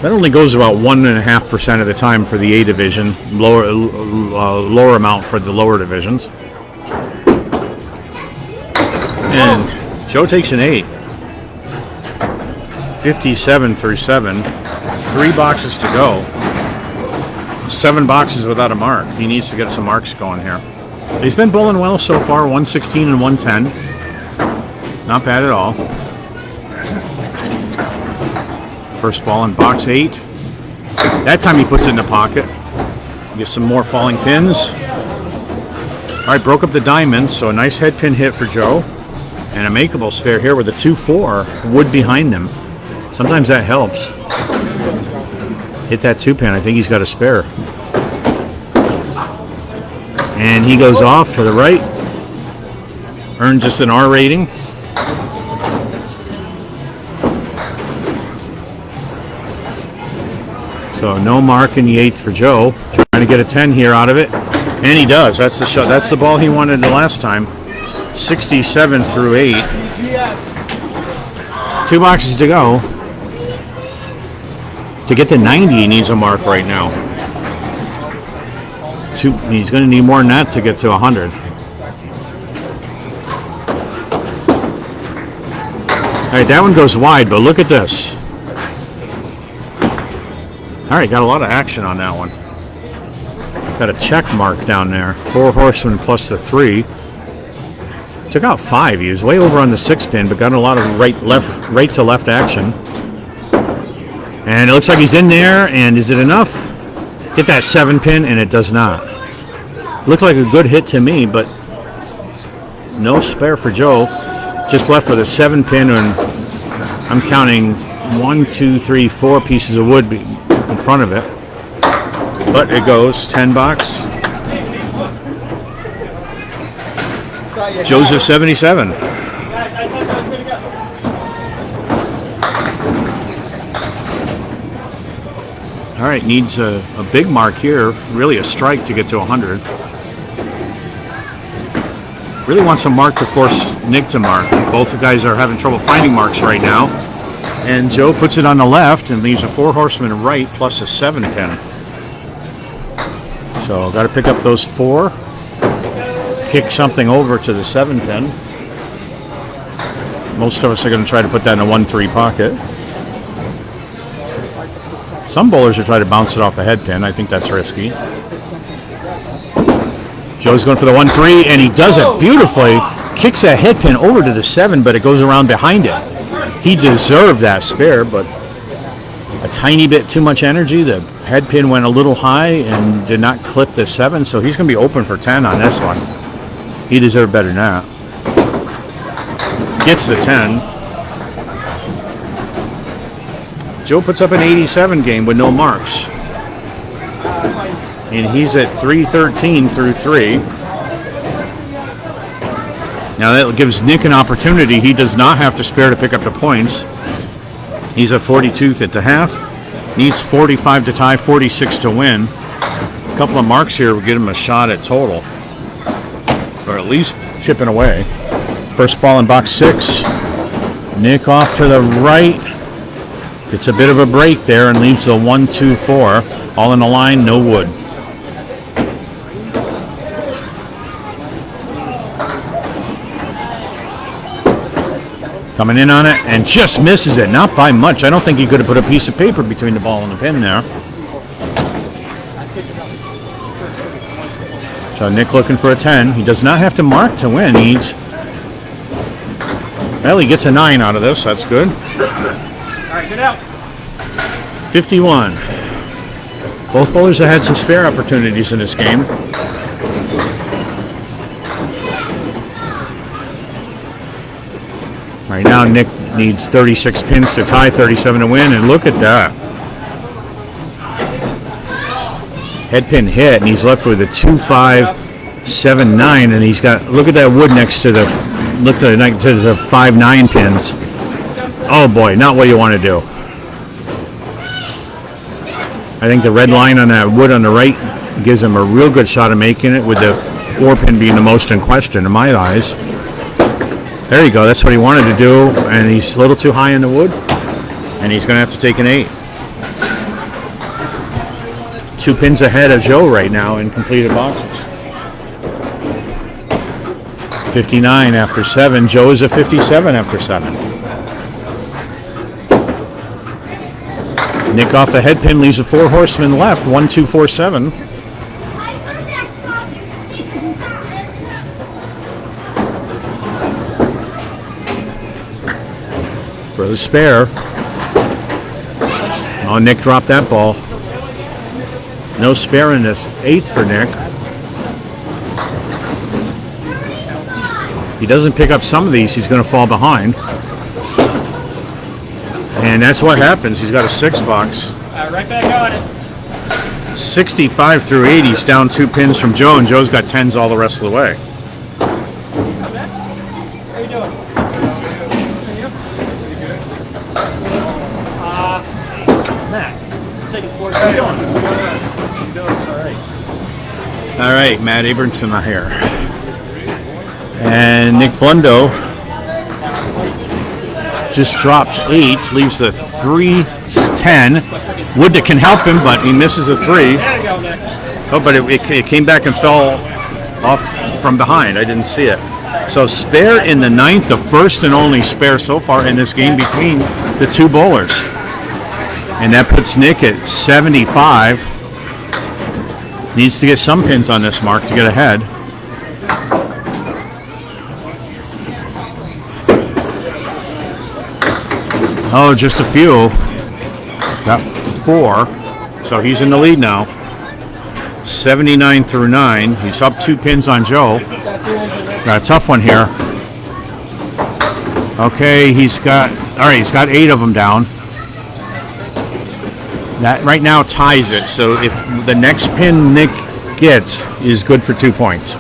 That only goes about 1.5% of the time for the A division, lower amount for the lower divisions. And Joe takes an 8. 57 through 7. 3 boxes to go. 7 boxes without a mark. He needs to get some marks going here. He's been bowling well so far, 116 and 110. Not bad at all. First ball in box 8. That time he puts it in the pocket. Gets some more falling pins. All right, broke up the diamond, so a nice head pin hit for Joe. And a makeable spare here with a 2-4 wood behind him. Sometimes that helps. Hit that 2-pin. I think he's got a spare. And he goes off to the right. Earned just an R rating. So no mark in the 8th for Joe. Trying to get a 10 here out of it. And he does. That's the shot. That's the ball he wanted the last time. 67 through 8. 2 boxes to go. To get to 90, he needs a mark right now. He's going to need more than that to get to 100. All right, that one goes wide, but look at this. All right, got a lot of action on that one. Got a check mark down there. 4 horsemen plus the 3. Took out 5. He was way over on the 6-pin, but got a lot of right to left action. And it looks like he's in there, and is it enough? Hit that 7-pin, and it does not. Looked like a good hit to me, but no spare for Joe. Just left with a 7-pin, and I'm counting 1, 2, 3, 4 pieces of wood in front of it. But it goes 10 bucks. Joseph 77. All right, needs a big mark here, really a strike to get to 100. Really wants a mark to force Nick to mark. Both the guys are having trouble finding marks right now. And Joe puts it on the left and leaves a 4 horseman right plus a 7-pin. So got to pick up those 4. Kick something over to the 7-pin. Most of us are going to try to put that in a 1-3 pocket. Some bowlers will try to bounce it off the head pin. I think that's risky. Joe's going for the 1-3, and he does it beautifully. Kicks that head pin over to the 7, but it goes around behind it. He deserved that spare, but a tiny bit too much energy. The head pin went a little high and did not clip the 7, so he's going to be open for 10 on this one. He deserved better than that. Gets the 10. Joe puts up an 87 game with no marks. And he's at 313 through 3. Now that gives Nick an opportunity. He does not have to spare to pick up the points. He's at 42th at the half. Needs 45 to tie, 46 to win. A couple of marks here will get him a shot at total. Or at least chipping away. First ball in box 6. Nick off to the right. Gets a bit of a break there and leaves the 1-2-4. All in the line, no wood. Coming in on it and just misses it. Not by much. I don't think he could have put a piece of paper between the ball and the pin there. So Nick looking for a 10. He does not have to mark to win. Well, he gets a 9 out of this. That's good. All right, get out. 51. Both bowlers have had some spare opportunities in this game. Right now, Nick needs 36 pins to tie, 37 to win, and look at that. Head pin hit, and he's left with a 2-5 7-9, and he's got, look at that wood next to the, look at the 5-9 pins. Oh boy, not what you want to do. I think the red line on that wood on the right gives him a real good shot of making it, with the 4-pin being the most in question in my eyes. There you go, that's what he wanted to do, and he's a little too high in the wood, and he's going to have to take an 8. 2 pins ahead of Joe right now in completed boxes. 59 after 7. Joe is a 57 after 7. Nick off the head pin leaves a 4 horseman left. 1, 2, 4, 7. For the spare. Oh, Nick dropped that ball. No spare in this 8th for Nick. If he doesn't pick up some of these, he's going to fall behind. And that's what happens. He's got a 6 box. Right back on it. 65 through 80. He's down 2 pins from Joe, and Joe's got 10s all the rest of the way. How you doing? Matt, taking 4. How you doing? All right, Matt Abramson here. And Nick Blundo just dropped 8, leaves the 3-10. Wood that can help him, but he misses a 3. There you go, Nick. Oh, but it came back and fell off from behind. I didn't see it. So spare in the 9th, the first and only spare so far in this game between the 2 bowlers. And that puts Nick at 75. Needs to get some pins on this mark to get ahead. Oh, just a few. Got 4. So he's in the lead now. 79 through 9. He's up 2 pins on Joe. Got a tough one here. Okay, he's got 8 of them down. That right now ties it. So if the next pin Nick gets is good for 2 points.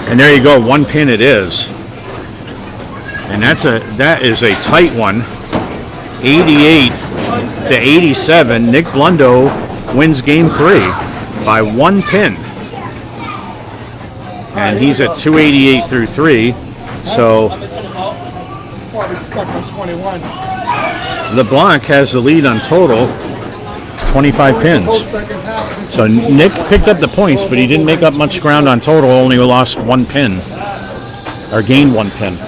And there you go, 1 pin it is. And that is a tight one. 88 to 87. Nick Blundo wins game 3 by 1 pin. And he's at 288 through 3. So LeBlanc has the lead on total, 25 pins. So Nick picked up the points, but he didn't make up much ground on total, only lost 1 pin, or gained 1 pin.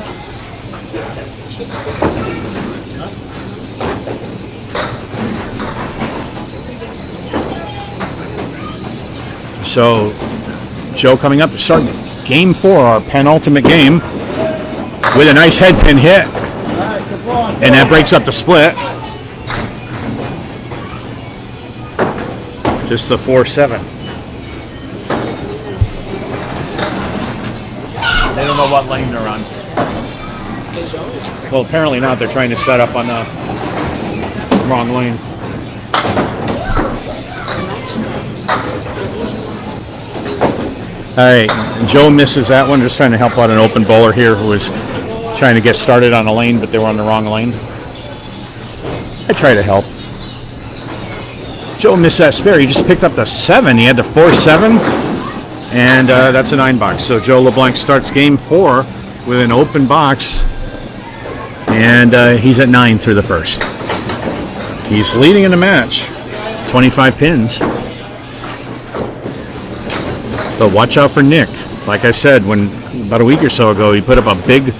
So Joe coming up to start game 4, our penultimate game, with a nice head pin hit. And that breaks up the split. Just the 4-7. They don't know what lane they're on. Well, apparently not. They're trying to set up on the wrong lane. All right, Joe misses that one. Just trying to help out an open bowler here who was trying to get started on a lane, but they were on the wrong lane. I try to help. Joe missed that spare. He just picked up the 7. He had the 4-7, and that's a 9 box. So Joe LeBlanc starts game 4 with an open box, and he's at 9 through the first. He's leading in the match, 25 pins. But watch out for Nick. Like I said, when about a week or so ago, he put up a big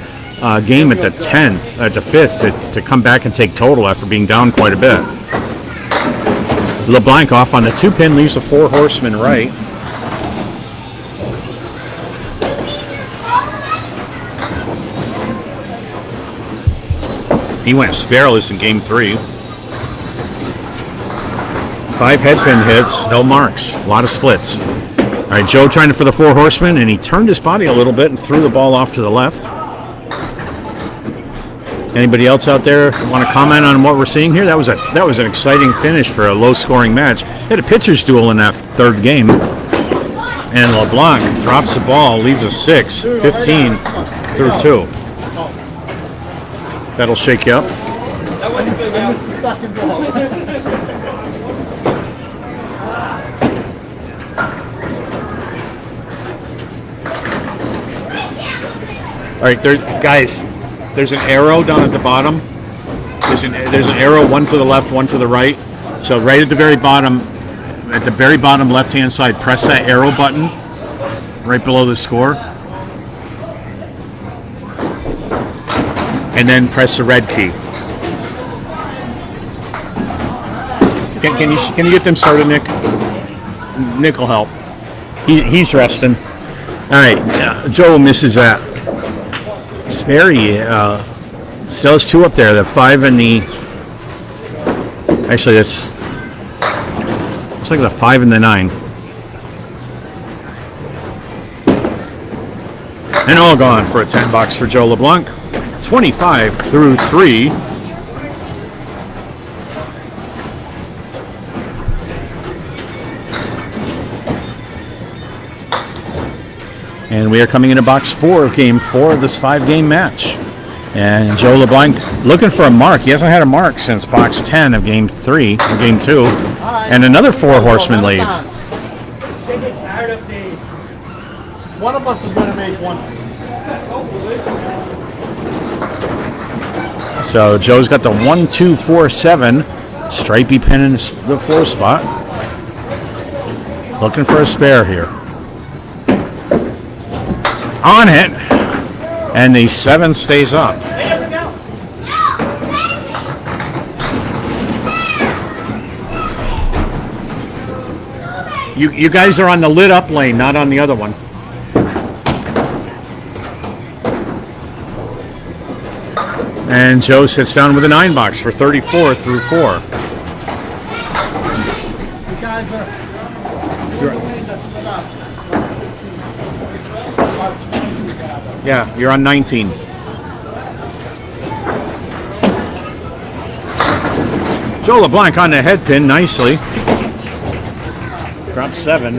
game at the 10th, at the 5th, to come back and take total after being down quite a bit. LeBlanc off on the 2 pin, leaves a 4 horseman right. He went spareless in game 3. 5 head pin hits, no marks, a lot of splits. All right, Joe trying for the 4 horsemen, and he turned his body a little bit and threw the ball off to the left. Anybody else out there want to comment on what we're seeing here? That was an exciting finish for a low-scoring match. They had a pitcher's duel in that 3rd game. And LeBlanc drops the ball, leaves a 6, 15 through 2. That'll shake you up. I missed the second ball. All right, guys, there's an arrow down at the bottom. There's an arrow, one to the left, one to the right. So right at the very bottom left-hand side, press that arrow button right below the score. And then press the red key. Can you get them started, Nick? Nick will help. He's resting. All right, Joe misses that. Sperry still has 2 up there. The 5 and the... Actually, it's like the 5 and the 9. And all gone for a $10 for Joe LeBlanc. 25 through 3. And we are coming into box 4 of game 4 of this 5-game match. And Joe LeBlanc looking for a mark. He hasn't had a mark since box 10 of game 3, or game 2. And another 4 horseman leave. One of us is going to make one. So Joe's got the 1, 2, 4, 7 stripey pin in the 4 spot. Looking for a spare here. On it, and the 7 stays up. You guys are on the lit up lane, not on the other one. And Joe sits down with a $9 for 34 through 4. You guys are... Yeah, you're on 19. Joe LeBlanc on the head pin nicely. Drop 7.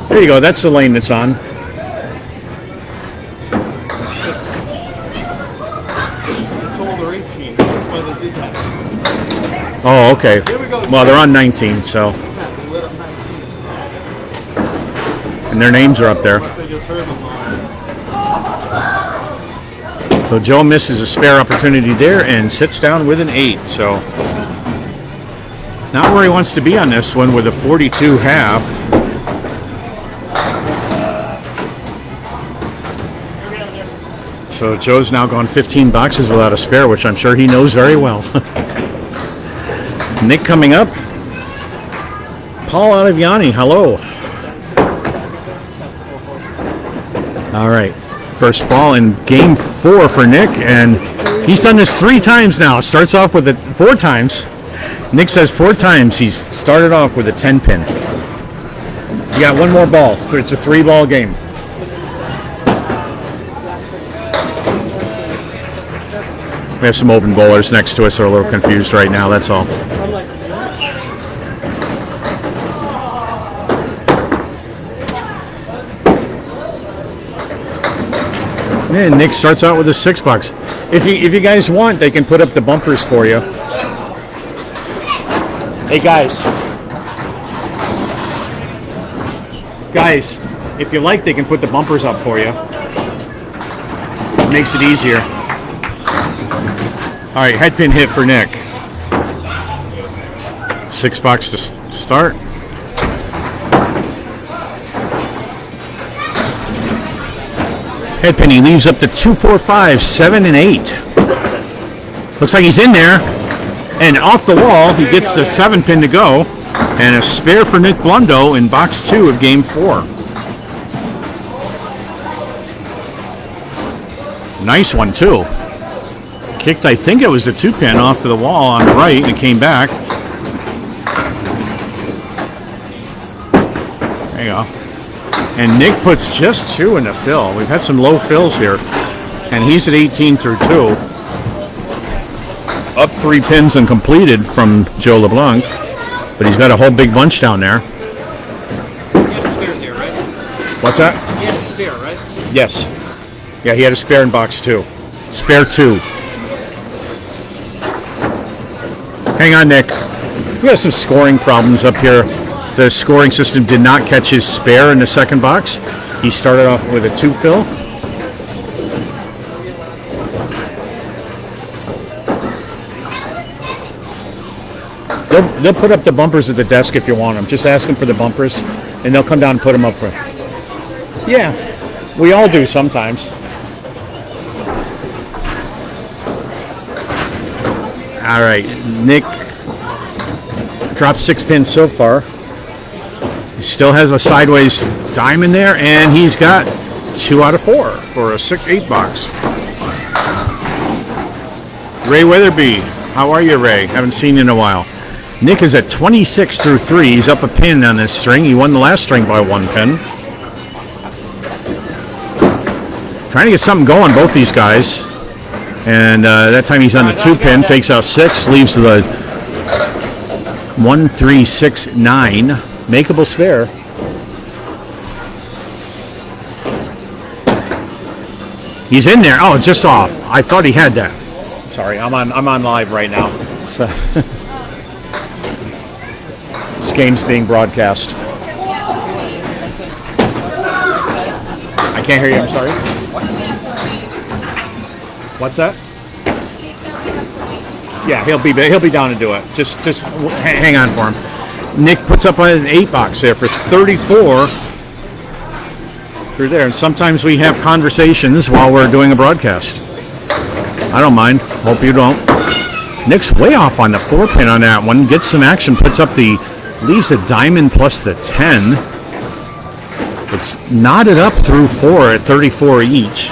There you go, that's the lane that's on. Oh, okay. Well, they're on 19, so. And their names are up there. So Joe misses a spare opportunity there and sits down with an 8. So not where he wants to be on this one with a 42 half. So Joe's now gone 15 boxes without a spare, which I'm sure he knows very well. Nick coming up. Paul Ottaviani, hello. All right, first ball in game 4 for Nick, and he's done this 3 times now. Starts off with it 4 times. Nick says 4 times he's started off with a 10 pin. You got one more ball. It's a 3-ball game. We have some open bowlers next to us who are a little confused right now, that's all. And Nick starts out with a $6. If you guys want, they can put up the bumpers for you. Hey guys, if you like, they can put the bumpers up for you. It makes it easier. All right, head pin hit for Nick. $6 to start. Head pin, he leaves up to 2, 4, 5, 7, and 8. Looks like he's in there. And off the wall, he gets the 7 pin to go. And a spare for Nick Blundo in box 2 of game 4. Nice one, too. Kicked, I think it was the 2 pin off to the wall on the right, and it came back. There you go. And Nick puts just 2 in the fill. We've had some low fills here. And he's at 18 through 2. up 3 pins and completed from Joe LeBlanc, but he's got a whole big bunch down there. You had a spare there, right? What's that? You had a spare, right? Yes. Yeah, he had a spare in box 2. Spare 2. Hang on, Nick. We have some scoring problems up here. The scoring system did not catch his spare in the second box. He started off with a 2 fill. They'll put up the bumpers at the desk if you want them. Just ask them for the bumpers, and they'll come down and put them up for. Yeah, we all do sometimes. All right, Nick dropped 6 pins so far. He still has a sideways diamond there, and he's got 2 out of 4 for a 8 box. Ray Weatherby, how are you, Ray? Haven't seen you in a while. Nick is at 26 through 3. He's up a pin on this string. He won the last string by 1 pin. Trying to get something going, both these guys. And that time he's on the 2 pin, takes out 6, leaves the 1, 3, 6, 9. Makeable spare. He's in there. Oh, just off. I thought he had that. Sorry, I'm on live right now. So this game's being broadcast. I can't hear you. I'm sorry. What's that? Yeah, he'll be down to do it. Just hang on for him. Nick puts up an 8 box there for 34 through there. And sometimes we have conversations while we're doing a broadcast. I don't mind. Hope you don't. Nick's way off on the 4 pin on that one. Gets some action. Leaves a diamond plus the 10. It's knotted up through 4 at 34 each.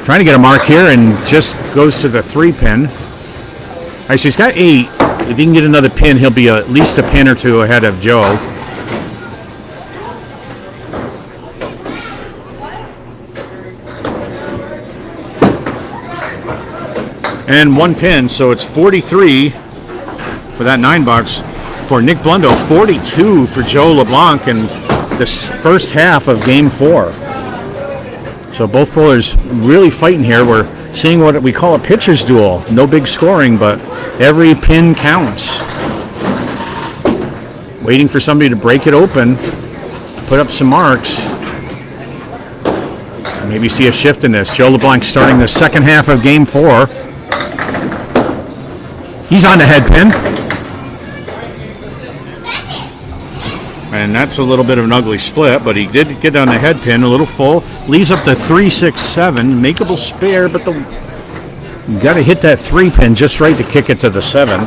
Trying to get a mark here and just goes to the 3 pin. All right, so he's got 8. If he can get another pin, he'll be at least a pin or 2 ahead of Joe. And 1 pin, so it's 43 for that 9 box for Nick Blundo, 42 for Joe LeBlanc in the first half of game 4. So both bowlers really fighting here. We're seeing what we call a pitcher's duel. No big scoring, but every pin counts. Waiting for somebody to break it open, put up some marks. Maybe see a shift in this. Joe LeBlanc starting the second half of game 4. He's on the head pin. And that's a little bit of an ugly split, but he did get on the head pin, a little full. Leaves up the 3, 6, 7. Makeable spare, but you got to hit that 3 pin just right to kick it to the 7.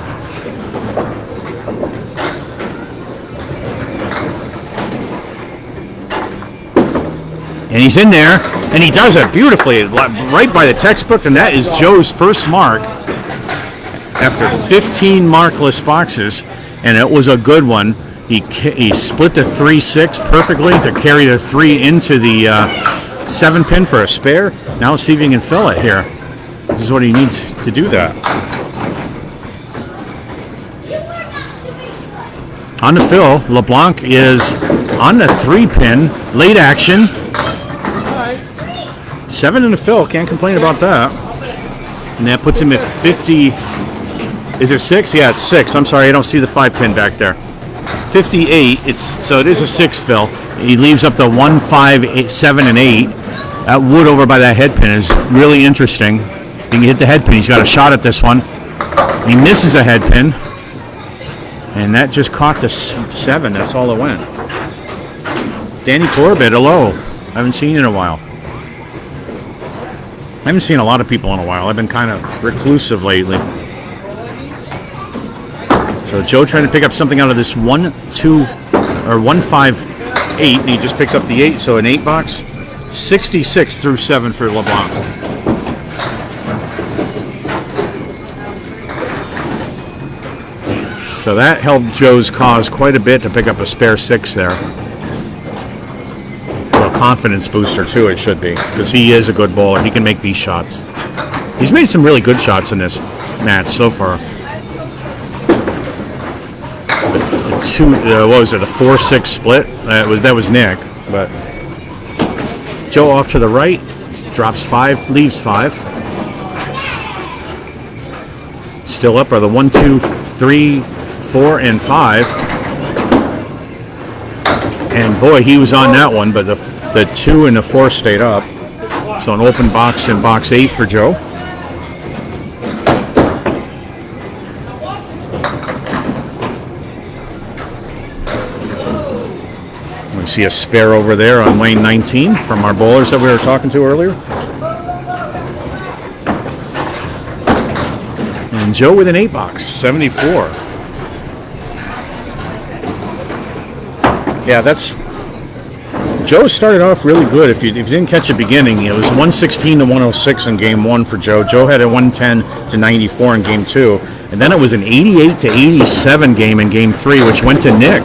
And he's in there, and he does it beautifully, right by the textbook, and that is Joe's first mark after 15 markless boxes, and it was a good one. He split the 3, 6 perfectly to carry the 3 into the 7 pin for a spare. Now let's see if he can fill it here. This is what he needs to do that. On the fill, LeBlanc is on the 3 pin, late action. 7 in the fill, can't complain about that. And that puts him at 50. Is it 6? Yeah, it's 6. I'm sorry, I don't see the 5 pin back there. 58. So it is a 6 fill. He leaves up the 1, 5, 8, 7, and 8. That wood over by that head pin is really interesting. He can hit the head pin. He's got a shot at this one. He misses a head pin. And that just caught the 7. That's all it went. Danny Corbett, hello. I haven't seen you in a while. I haven't seen a lot of people in a while. I've been kind of reclusive lately. So Joe trying to pick up something out of this 1, 2, or 1, 5, 8. And he just picks up the 8, so an 8 box. 66 through 7 for LeBlanc. So that helped Joe's cause quite a bit to pick up a spare 6 there. A confidence booster too, it should be, because he is a good bowler. He can make these shots. He's made some really good shots in this match so far. What was it? A 4-6 split. That was Nick, but Joe off to the right, drops 5, leaves 5. Still up are the 1, 2, 3, 4, and 5. And boy, he was on that one, but the 2 and the 4 stayed up. So an open box in box 8 for Joe. We see a spare over there on lane 19 from our bowlers that we were talking to earlier. And Joe with an 8 box, 74. Yeah, Joe started off really good. If you didn't catch the beginning, it was 116 to 106 in game 1 for Joe. Joe had a 110 to 94 in game 2. And then it was an 88 to 87 game in game 3, which went to Nick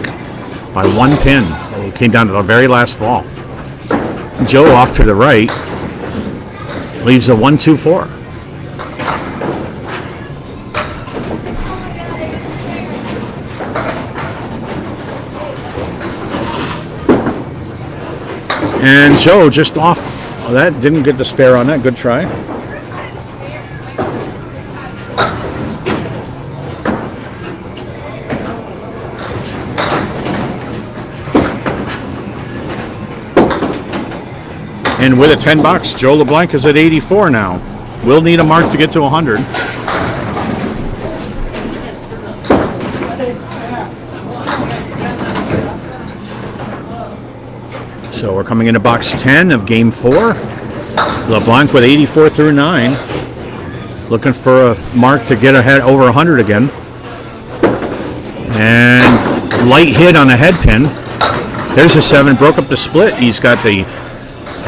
by 1 pin. It came down to the very last ball. Joe off to the right leaves a 1, 2, 4. And Joe just off. Oh, that didn't get the spare on that. Good try. And with a 10 box, Joe LeBlanc is at 84 now. We'll need a mark to get to 100. So we're coming into box 10 of game 4. LeBlanc with 84 through 9. Looking for a mark to get ahead over 100 again. And light hit on a head pin. There's a 7, broke up the split. He's got the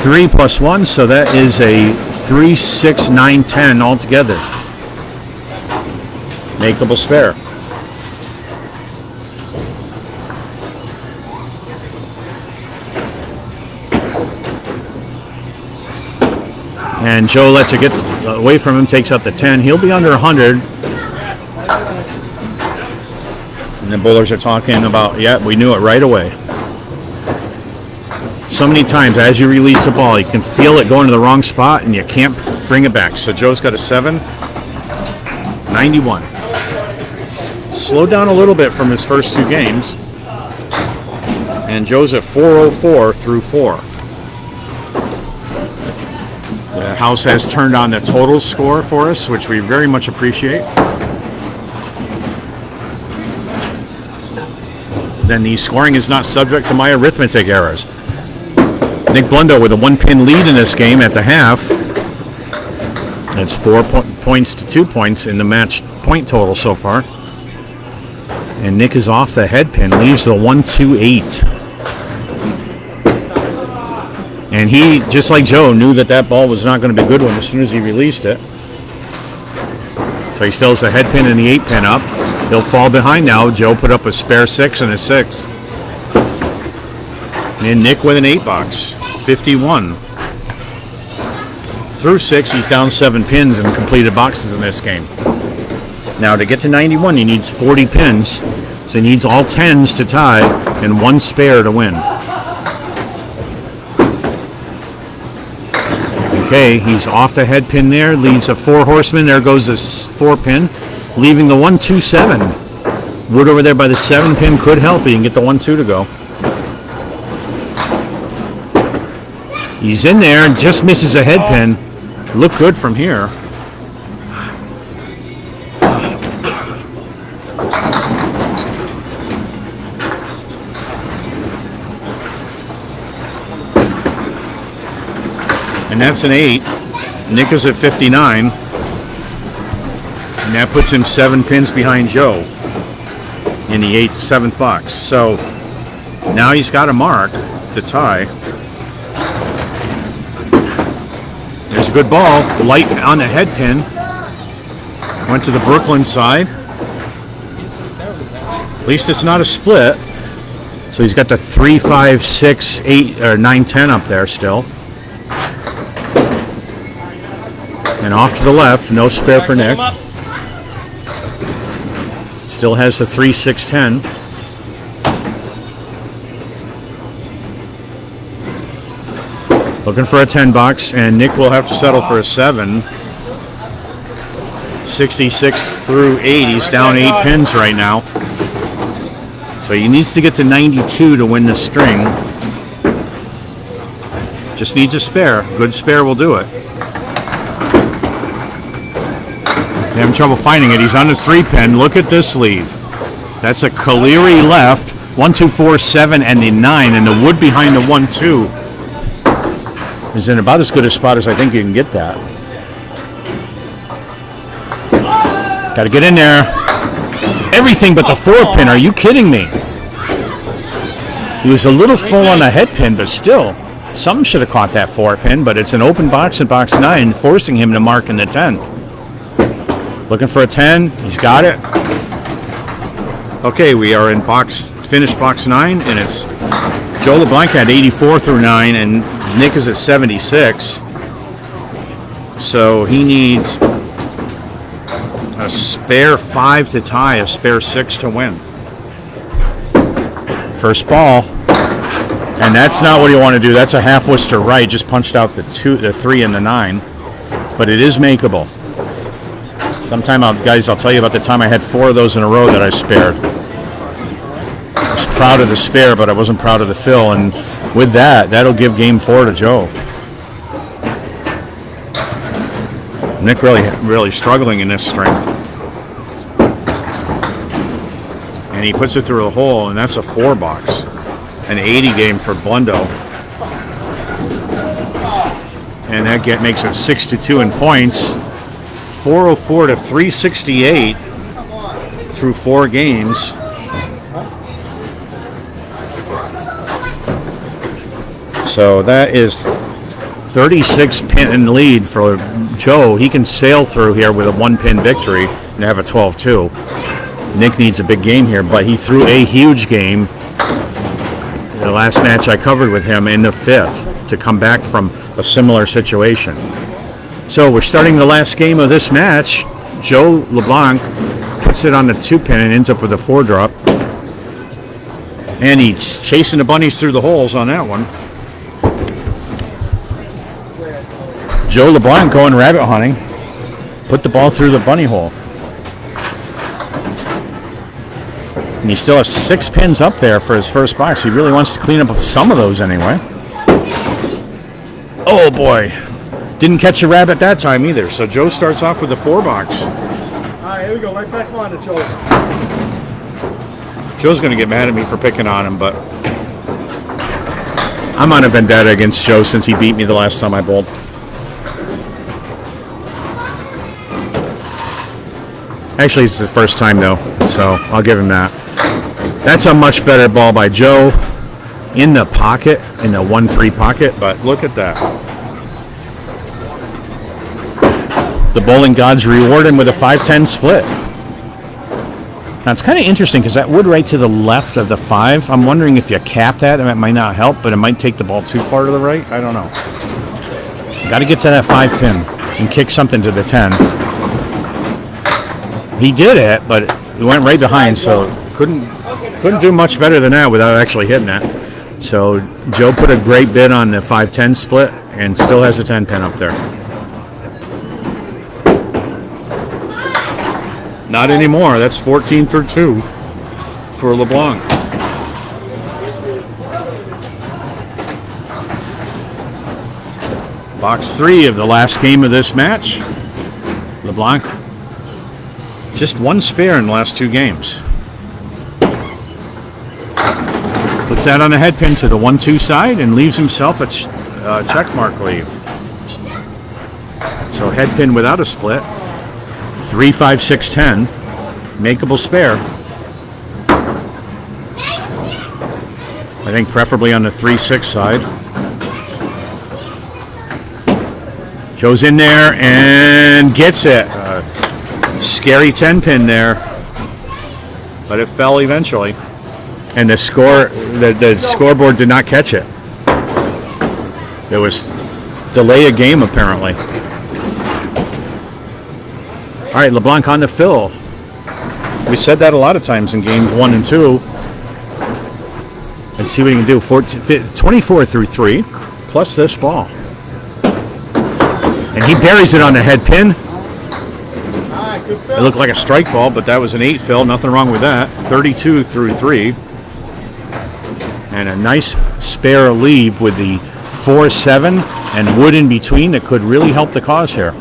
3 plus 1, so that is a 3, 6, 9, 10 altogether. Makeable spare. And Joe lets it get away from him, takes out the 10. He'll be under 100. And the bowlers are talking about, yeah, we knew it right away. So many times as you release the ball, you can feel it going to the wrong spot and you can't bring it back. So Joe's got a 7, 91. Slowed down a little bit from his first 2 games. And Joe's at 404 through 4. The house has turned on the total score for us, which we very much appreciate. Then the scoring is not subject to my arithmetic errors. Nick Blundo with a 1-pin lead in this game at the half. That's 4 points to 2 points in the match point total so far. And Nick is off the head pin, leaves the 1, 2, 8. And he, just like Joe, knew that ball was not going to be a good one as soon as he released it. So he still has the head pin and the 8 pin up. He'll fall behind now. Joe put up a spare 6 and a 6. And Nick with an 8 box, 51. Through 6, he's down 7 pins in completed boxes in this game. Now to get to 91, he needs 40 pins. So he needs all 10s to tie and 1 spare to win. Okay, he's off the head pin there, leaves a 4 horseman. There goes this 4 pin, leaving the 1, 2, 7. Wood over there by the 7 pin could help. He can get the 1, 2 to go. He's in there and just misses a head pin. Look good from here. And that's an 8. Nick is at 59. And that puts him 7 pins behind Joe in the 7th box. So now he's got a mark to tie. There's a good ball. Light on the head pin. Went to the Brooklyn side. At least it's not a split. So he's got the 3, 5, 6, 8, or 9, 10 up there still. And off to the left, no spare for Nick. Still has the 3, 6, 10. Looking for a 10 box, and Nick will have to settle for a 7. 66 through 8. He's down 8 pins right now. So he needs to get to 92 to win the string. Just needs a spare. Good spare will do it. Having trouble finding it. He's on the 3 pin. Look at this lead. That's a Caleri left. 1, 2, 4, 7, and the 9. And the wood behind the 1, 2 is in about as good a spot as I think you can get that. Got to get in there. Everything but the 4 pin. Are you kidding me? He was a little full on the head pin, but still. Something should have caught that 4 pin, but it's an open box in box 9, forcing him to mark in the 10th. Looking for a 10. He's got it. Okay, we are in finished box 9, and it's Joe LeBlanc at 84 through 9, and Nick is at 76. So he needs a spare 5 to tie, a spare 6 to win. First ball. And that's not what you want to do. That's a half Worcester right. Just punched out the 3, and the 9. But it is makeable. Sometime, guys, I'll tell you about the time I had 4 of those in a row that I spared. I was proud of the spare, but I wasn't proud of the fill. And with that, that'll give game 4 to Joe. Nick really struggling in this string. And he puts it through a hole, and that's a 4 box. An 80 game for Blundo. And that makes it 6-2 in points. 404 to 368 through 4 games. So that is 36 pin lead for Joe. He can sail through here with a 1-pin victory and have a 12-2. Nick needs a big game here, but he threw a huge game the last match I covered with him in the 5th to come back from a similar situation. So we're starting the last game of this match. Joe LeBlanc puts it on the 2-pin and ends up with a 4-drop. And he's chasing the bunnies through the holes on that one. Joe LeBlanc going rabbit hunting. Put the ball through the bunny hole. And he still has 6 pins up there for his first box. He really wants to clean up some of those anyway. Oh boy. Didn't catch a rabbit that time either. So Joe starts off with a 4 box. All right, here we go. Right back on to Joe. Joe's going to get mad at me for picking on him, but I'm on a vendetta against Joe since he beat me the last time I bowled. Actually, it's the first time though, so I'll give him that. That's a much better ball by Joe in the pocket, in the 1-3 pocket, but look at that. The bowling gods reward him with a 5-10 split. Now it's kind of interesting because that wood right to the left of the 5, I'm wondering if you cap that, and it might not help, but it might take the ball too far to the right. I don't know. Got to get to that 5 pin and kick something to the 10. He did it, but it went right behind, so couldn't do much better than that without actually hitting it. So Joe put a great bid on the 5-10 split and still has a 10 pin up there. Not anymore. That's 14 for 2 for LeBlanc. Box 3 of the last game of this match. LeBlanc just 1 spare in the last 2 games. Puts that on the head pin to the 1-2 side and leaves himself a check mark leave. So head pin without a split. 3, 5, 6, 10. Makeable spare. I think preferably on the 3-6 side. Joe's in there and gets it. Scary 10 pin there. But it fell eventually. And the scoreboard did not catch it. There was delay of game apparently. All right, LeBlanc on the fill. We said that a lot of times in games 1 and 2. Let's see what he can do. 24 through 3, plus this ball. And he buries it on the head pin. It looked like a strike ball, but that was an 8 fill. Nothing wrong with that. 32 through 3. And a nice spare leave with the 4-7 and wood in between that could really help the cause here.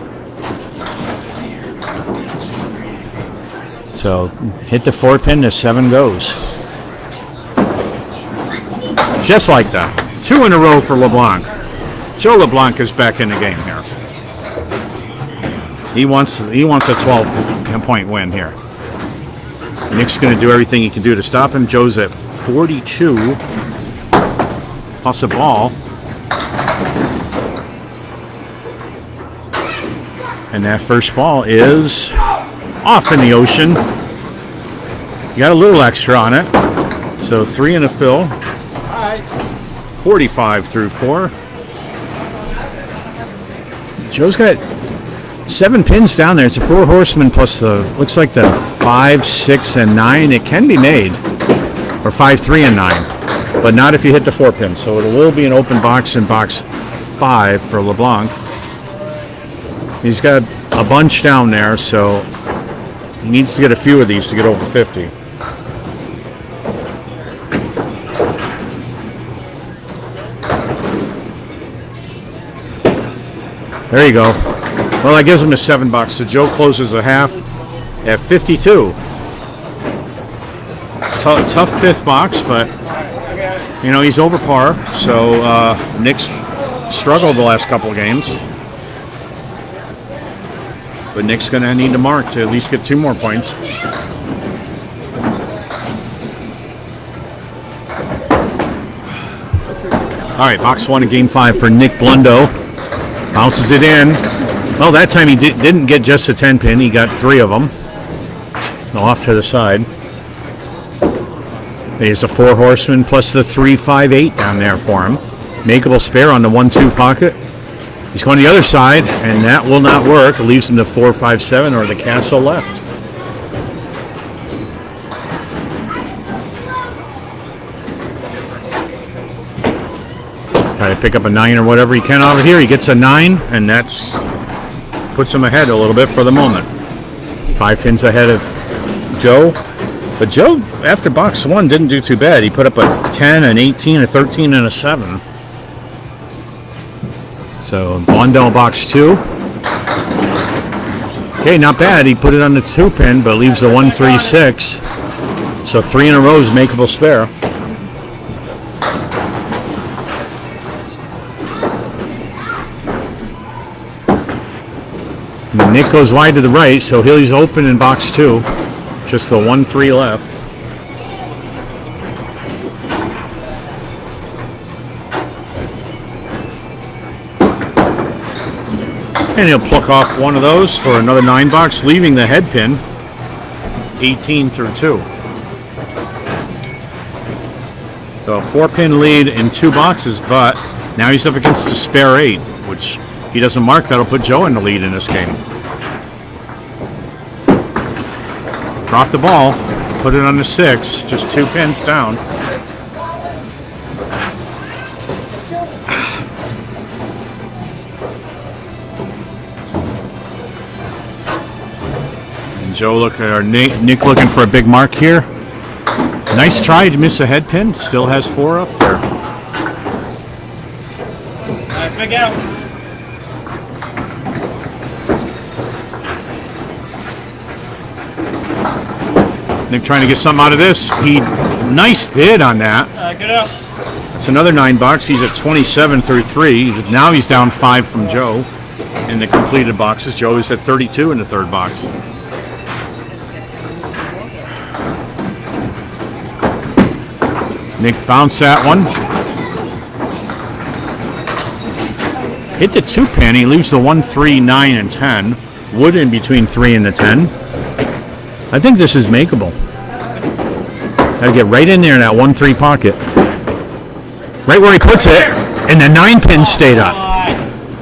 So hit the 4 pin, the 7 goes. Just like that. 2 in a row for LeBlanc. Joe LeBlanc is back in the game here. He wants a 12-point win here. Nick's going to do everything he can do to stop him. Joe's at 42 plus a ball. And that first ball is off in the ocean. You got a little extra on it. So 3 in a fill. 45 through 4. Joe's got 7 pins down there. It's a 4 horseman plus the, looks like the 5, 6, and 9. It can be made. Or 5, 3, and 9. But not if you hit the 4 pin. So it will be an open box in box 5 for LeBlanc. He's got a bunch down there, so he needs to get a few of these to get over 50. There you go. Well, that gives him a 7 box. So Joe closes a half at 52. Tough 5th box, but you know he's over par. So Nick's struggled the last couple of games. But Nick's going to need to mark to at least get 2 more points. All right, box 1 of game 5 for Nick Blundo. Bounces it in. Well, that time he didn't get just a 10 pin. He got 3 of them. Off to the side. There's a 4 horseman plus the 3, 5, 8 down there for him. Makeable spare on the 1-2 pocket. He's going to the other side, and that will not work. It leaves him the 4, 5, 7 or the castle left. Try to pick up a 9 or whatever he can over here. He gets a 9, and that's puts him ahead a little bit for the moment. 5 pins ahead of Joe. But Joe, after box 1, didn't do too bad. He put up a 10, an 18, a 13, and a 7. So Blundo box 2. Okay, not bad. He put it on the 2 pin, but leaves the 1, 3, 6. So 3 in a row is makeable spare. Nick goes wide to the right, so he's open in box 2. Just the 1, 3 left. And he'll pluck off one of those for another 9 box, leaving the head pin 18 through 2. So a 4 pin lead in 2 boxes, but now he's up against a spare 8, which he doesn't mark. That'll put Joe in the lead in this game. Drop the ball, put it on the 6, just 2 pins down. And Joe Nick looking for a big mark here. Nice try to miss a head pin, still has 4 up there. All right, big out. Nick trying to get something out of this. Nice bid on that. Get out. That's another 9 box. He's at 27 through 3. Now he's down 5 from Joe in the completed boxes. Joe is at 32 in the 3rd box. Nick bounced that one. Hit the 2 pin. He leaves the 1, 3, 9, and 10. Wood in between 3 and the 10. I think this is makeable. Got to get right in there in that 1, 3 pocket. Right where he puts it, and the 9 pin stayed up.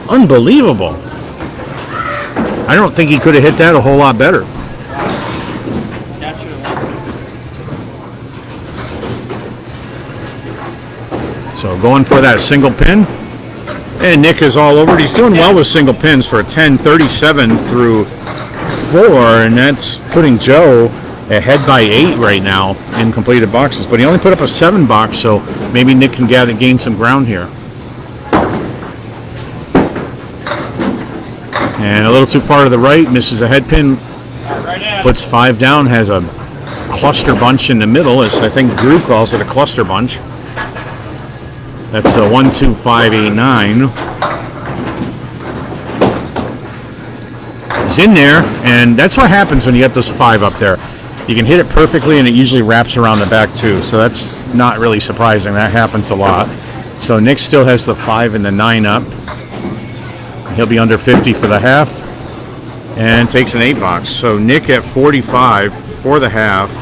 Unbelievable. I don't think he could have hit that a whole lot better. That should have So going for that single pin. And Nick is all over it. He's doing well with single pins for a 10-37 through 4, and that's putting Joe ahead by 8 right now in completed boxes. But he only put up a 7 box, so maybe Nick can gain some ground here. And a little too far to the right, misses a head pin, puts 5 down, has a cluster bunch in the middle, as I think Drew calls it, a cluster bunch. That's a 1, 2, 5, 8, 9. He's in there, and that's what happens when you get those 5 up there. You can hit it perfectly, and it usually wraps around the back too. So that's not really surprising. That happens a lot. So Nick still has the 5 and the 9 up. He'll be under 50 for the half, and takes an 8 box. So Nick at 45 for the half,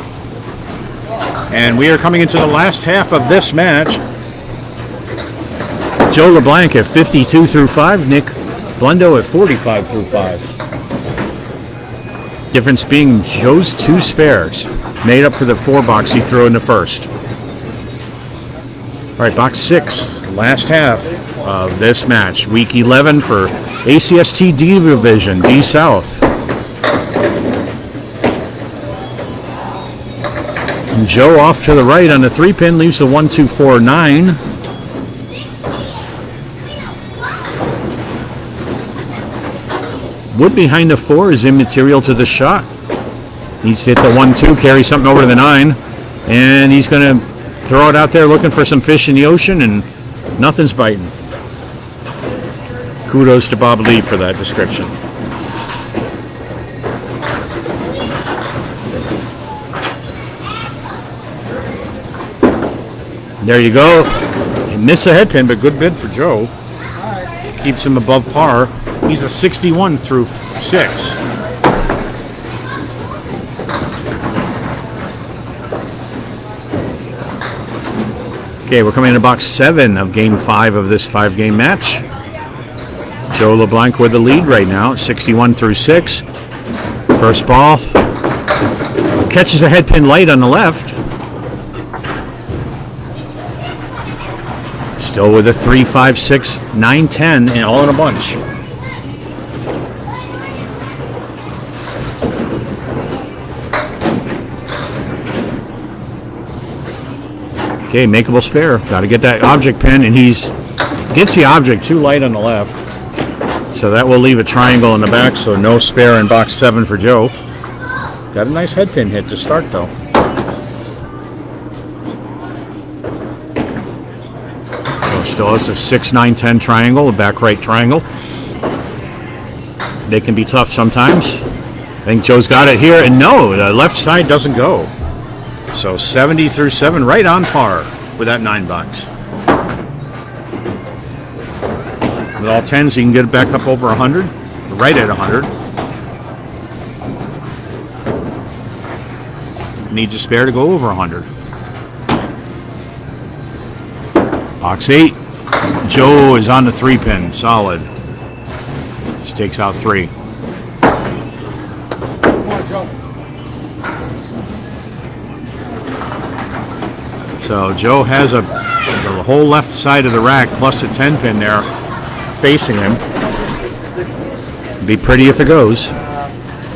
and we are coming into the last half of this match. Joe LeBlanc at 52 through 5, Nick Blundo at 45 through 5. Difference being Joe's 2 spares made up for the 4 box he threw in the first. All right, box 6, last half of this match. Week 11 for ACST D Division, D South. And Joe off to the right on the 3-pin, leaves the 1, 2, 4, 9. Wood behind the 4 is immaterial to the shot. Needs to hit the 1, 2, carry something over to the 9. And he's going to throw it out there looking for some fish in the ocean, and nothing's biting. Kudos to Bob Lee for that description. There you go. You miss a head pin, but good bid for Joe. Keeps him above par. He's a 61 through 6. Okay, we're coming into box 7 of game 5 of this 5-game match. Joe LeBlanc with the lead right now, 61 through 6. First ball. Catches a head pin light on the left. Still with a 3, 5, 6, 9, 10, and all in a bunch. Okay, makeable spare. Got to get that object pin, and he's gets the object too light on the left. So that will leave a triangle in the back, so no spare in box 7 for Joe. Got a nice head pin hit to start, though. So still has a 6, 9, 10 triangle, a back right triangle. They can be tough sometimes. I think Joe's got it here, and no, the left side doesn't go. So 70 through 7, right on par with that 9 box. With all 10s, you can get it back up over 100, right at 100. Needs a spare to go over 100. Box 8, Joe is on the 3-pin, solid. Just takes out 3. So Joe has the whole left side of the rack plus a 10-pin there facing him. Be pretty if it goes.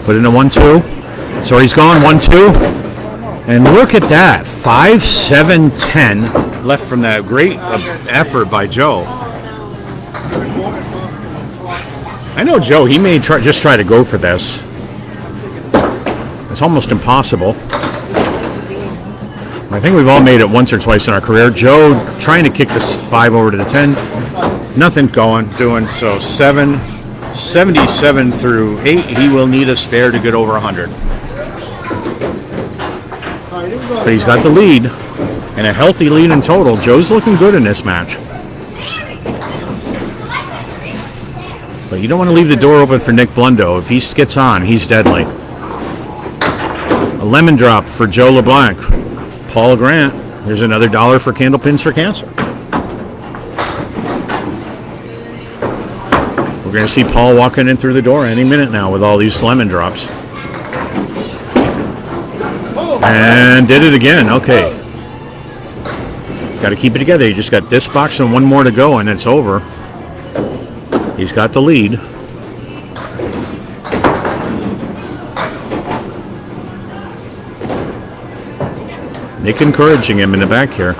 Put in a 1, 2. So he's going 1, 2. And look at that. 5, 7, 10 left from that great effort by Joe. I know Joe, he may just try to go for this. It's almost impossible. I think we've all made it once or twice in our career. Joe trying to kick this 5 over to the 10. Nothing doing. So 77 through 8. He will need a spare to get over 100. But he's got the lead, and a healthy lead in total. Joe's looking good in this match. But you don't want to leave the door open for Nick Blundo. If he gets on, he's deadly. A lemon drop for Joe LeBlanc. Paul Grant, there's another $1 for Candlepins for Cancer. We're going to see Paul walking in through the door any minute now with all these lemon drops. And did it again. Okay. Got to keep it together. You just got this box and one more to go, and it's over. He's got the lead. Nick encouraging him in the back here.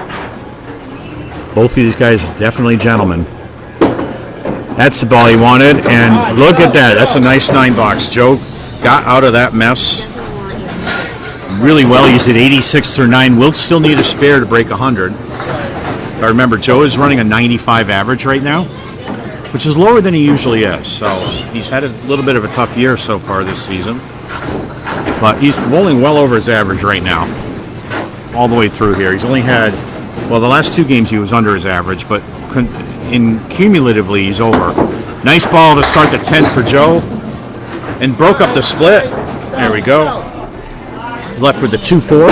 Both of these guys definitely gentlemen. That's the ball he wanted, and look at that. That's a nice 9-box. Joe got out of that mess really well. He's at 86 through 9. Will still need a spare to break 100. But remember, Joe is running a 95 average right now, which is lower than he usually is. So he's had a little bit of a tough year so far this season. But he's rolling well over his average right now, all the way through here. He's only had, well, the last 2 games he was under his average, but cumulatively he's over. Nice ball to start the 10th for Joe, and broke up the split. There we go. Left with the 2-4.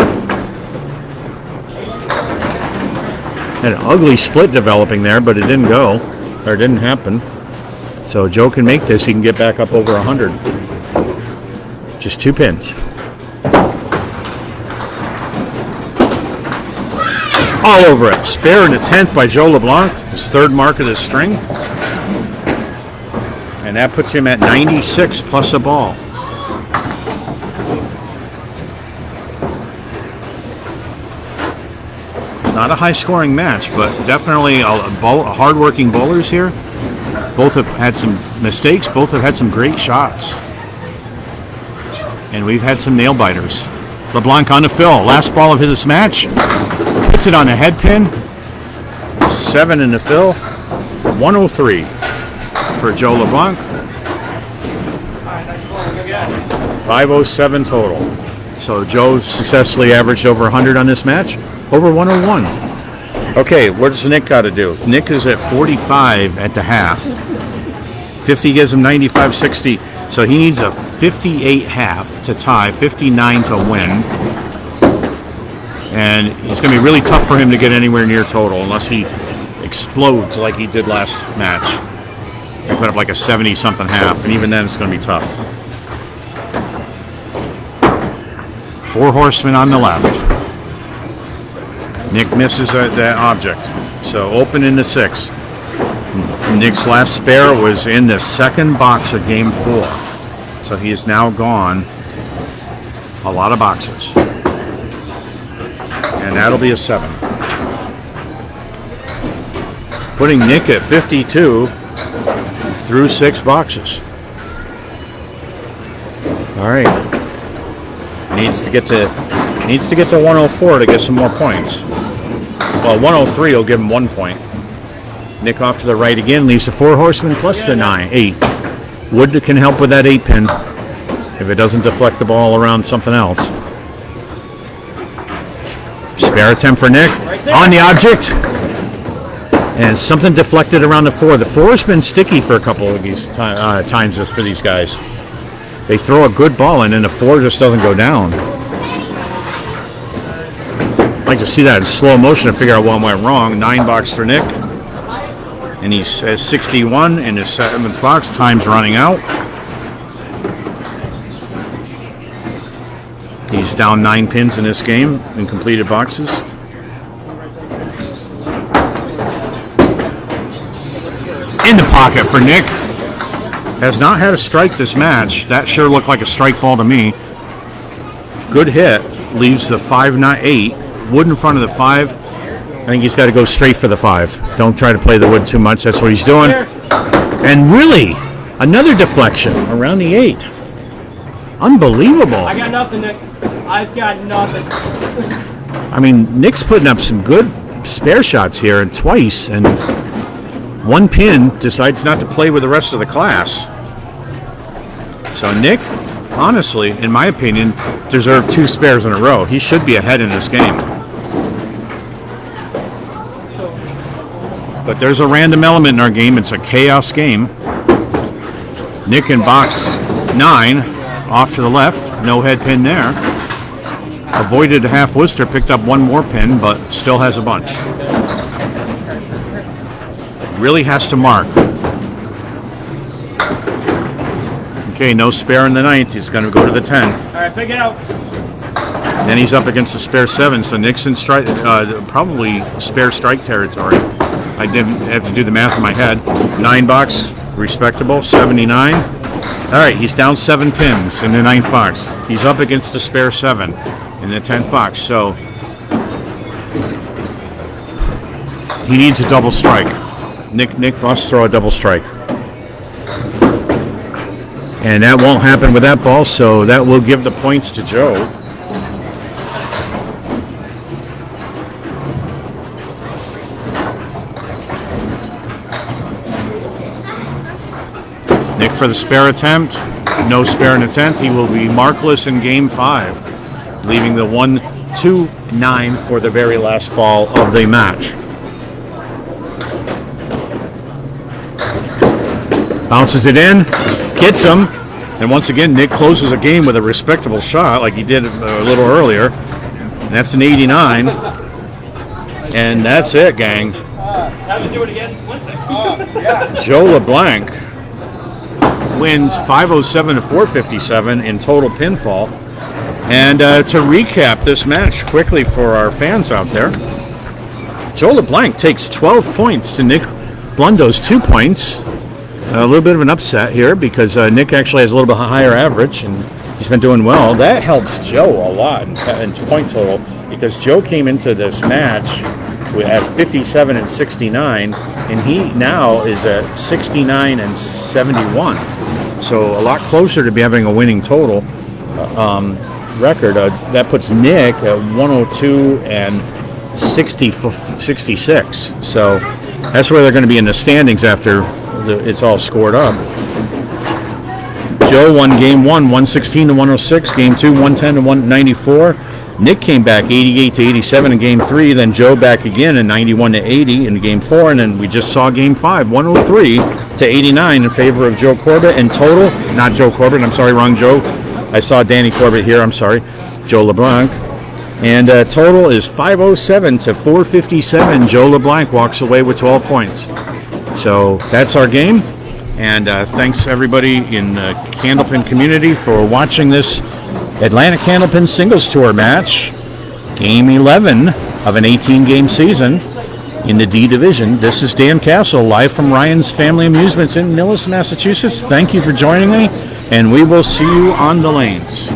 Had an ugly split developing there, but it didn't go, or it didn't happen. So Joe can make this. He can get back up over 100. Just 2 pins. All over it. Spare in the 10th by Joe LeBlanc. His 3rd mark of the string. And that puts him at 96 plus a ball. Not a high-scoring match, but definitely hard-working bowlers here. Both have had some mistakes. Both have had some great shots. And we've had some nail-biters. LeBlanc on the fill. Last ball of his match. Puts it on a head pin. 7 in the fill. 103 for Joe LeBlanc. 507 total. So Joe successfully averaged over 100 on this match. Over 101. Okay, what does Nick got to do? Nick is at 45 at the half. 50 gives him 95-60. So he needs a 58 half to tie, 59 to win. And it's going to be really tough for him to get anywhere near total unless he explodes like he did last match. He put up like a 70-something half, and even then it's going to be tough. 4 horsemen on the left. Nick misses that object. So open in the 6. Nick's last spare was in the 2nd box of game 4. So he is now gone a lot of boxes. And that'll be a 7. Putting Nick at 52 through 6 boxes. All right. Needs to get to 104 to get some more points. Well, 103 will give him 1 point. Nick off to the right again, leaves the 4 horsemen plus the 8. Wood can help with that 8 pin if it doesn't deflect the ball around something else. Spare attempt for Nick on the object, and something deflected around the 4. The 4's been sticky for a couple of these times for these guys. They throw a good ball in, and the 4 just doesn't go down. I'd like to see that in slow motion to figure out what went wrong. 9 box for Nick, and he's at 61 in his 7th box. Time's running out. He's down 9 pins in this game in completed boxes. In the pocket for Nick. Has not had a strike this match. That sure looked like a strike ball to me. Good hit. Leaves the 5-8. Wood in front of the 5. I think he's got to go straight for the 5. Don't try to play the wood too much. That's what he's doing. And really, another deflection around the 8. Unbelievable. I got nothing, Nick. I've got nothing. I mean, Nick's putting up some good spare shots here, and twice, and 1 pin decides not to play with the rest of the class. So Nick, honestly, in my opinion, deserved 2 spares in a row. He should be ahead in this game. But there's a random element in our game. It's a chaos game. Nick in box 9, off to the left. No head pin there. Avoided a half Worcester, picked up 1 more pin, but still has a bunch. Really has to mark. Okay, no spare in the 9th. He's going to go to the 10th. All right, pick it out. Then he's up against the spare 7, so Nixon strike, probably spare strike territory. I didn't have to do the math in my head. 9 box, respectable, 79. All right, he's down 7 pins in the 9th box. He's up against the spare 7 in the 10th box, so he needs a double strike. Nick must throw a double strike. And that won't happen with that ball, so that will give the points to Joe. Nick for the spare attempt. No spare in the 10th. He will be markless in game 5, leaving the 1-2-9 for the very last ball of the match. Bounces it in, gets him, and once again, Nick closes a game with a respectable shot like he did a little earlier. And that's an 89. And that's it, gang. Have to do it again. 1 second. Joe LeBlanc wins 507 to 457 in total pinfall. And to recap this match quickly for our fans out there, Joe LeBlanc takes 12 points to Nick Blundo's 2 points. A little bit of an upset here because Nick actually has a little bit higher average and he's been doing well. That helps Joe a lot in point total because Joe came into this match at 57 and 69, and he now is at 69 and 71. So a lot closer to be having a winning total record. That puts Nick at 102 and 66. So that's where they're going to be in the standings after it's all scored up. Joe won game 1, 116 to 106. Game 2, 110 to 194. Nick came back 88 to 87 in game 3. Then Joe back again in 91 to 80 in game 4. And then we just saw game 5, 103 to 89 in favor of Joe Corbett. In total, not Joe Corbett, I'm sorry, wrong Joe. I saw Danny Corbett here, I'm sorry. Joe LeBlanc. And total is 507 to 457. Joe LeBlanc walks away with 12 points. So that's our game, and thanks everybody in the Candlepin community for watching this Atlantic Candlepin Singles Tour match, Game 11 of an 18-game season in the D Division. This is Dan Castle, live from Ryan's Family Amusements in Millis, Massachusetts. Thank you for joining me, and we will see you on the lanes.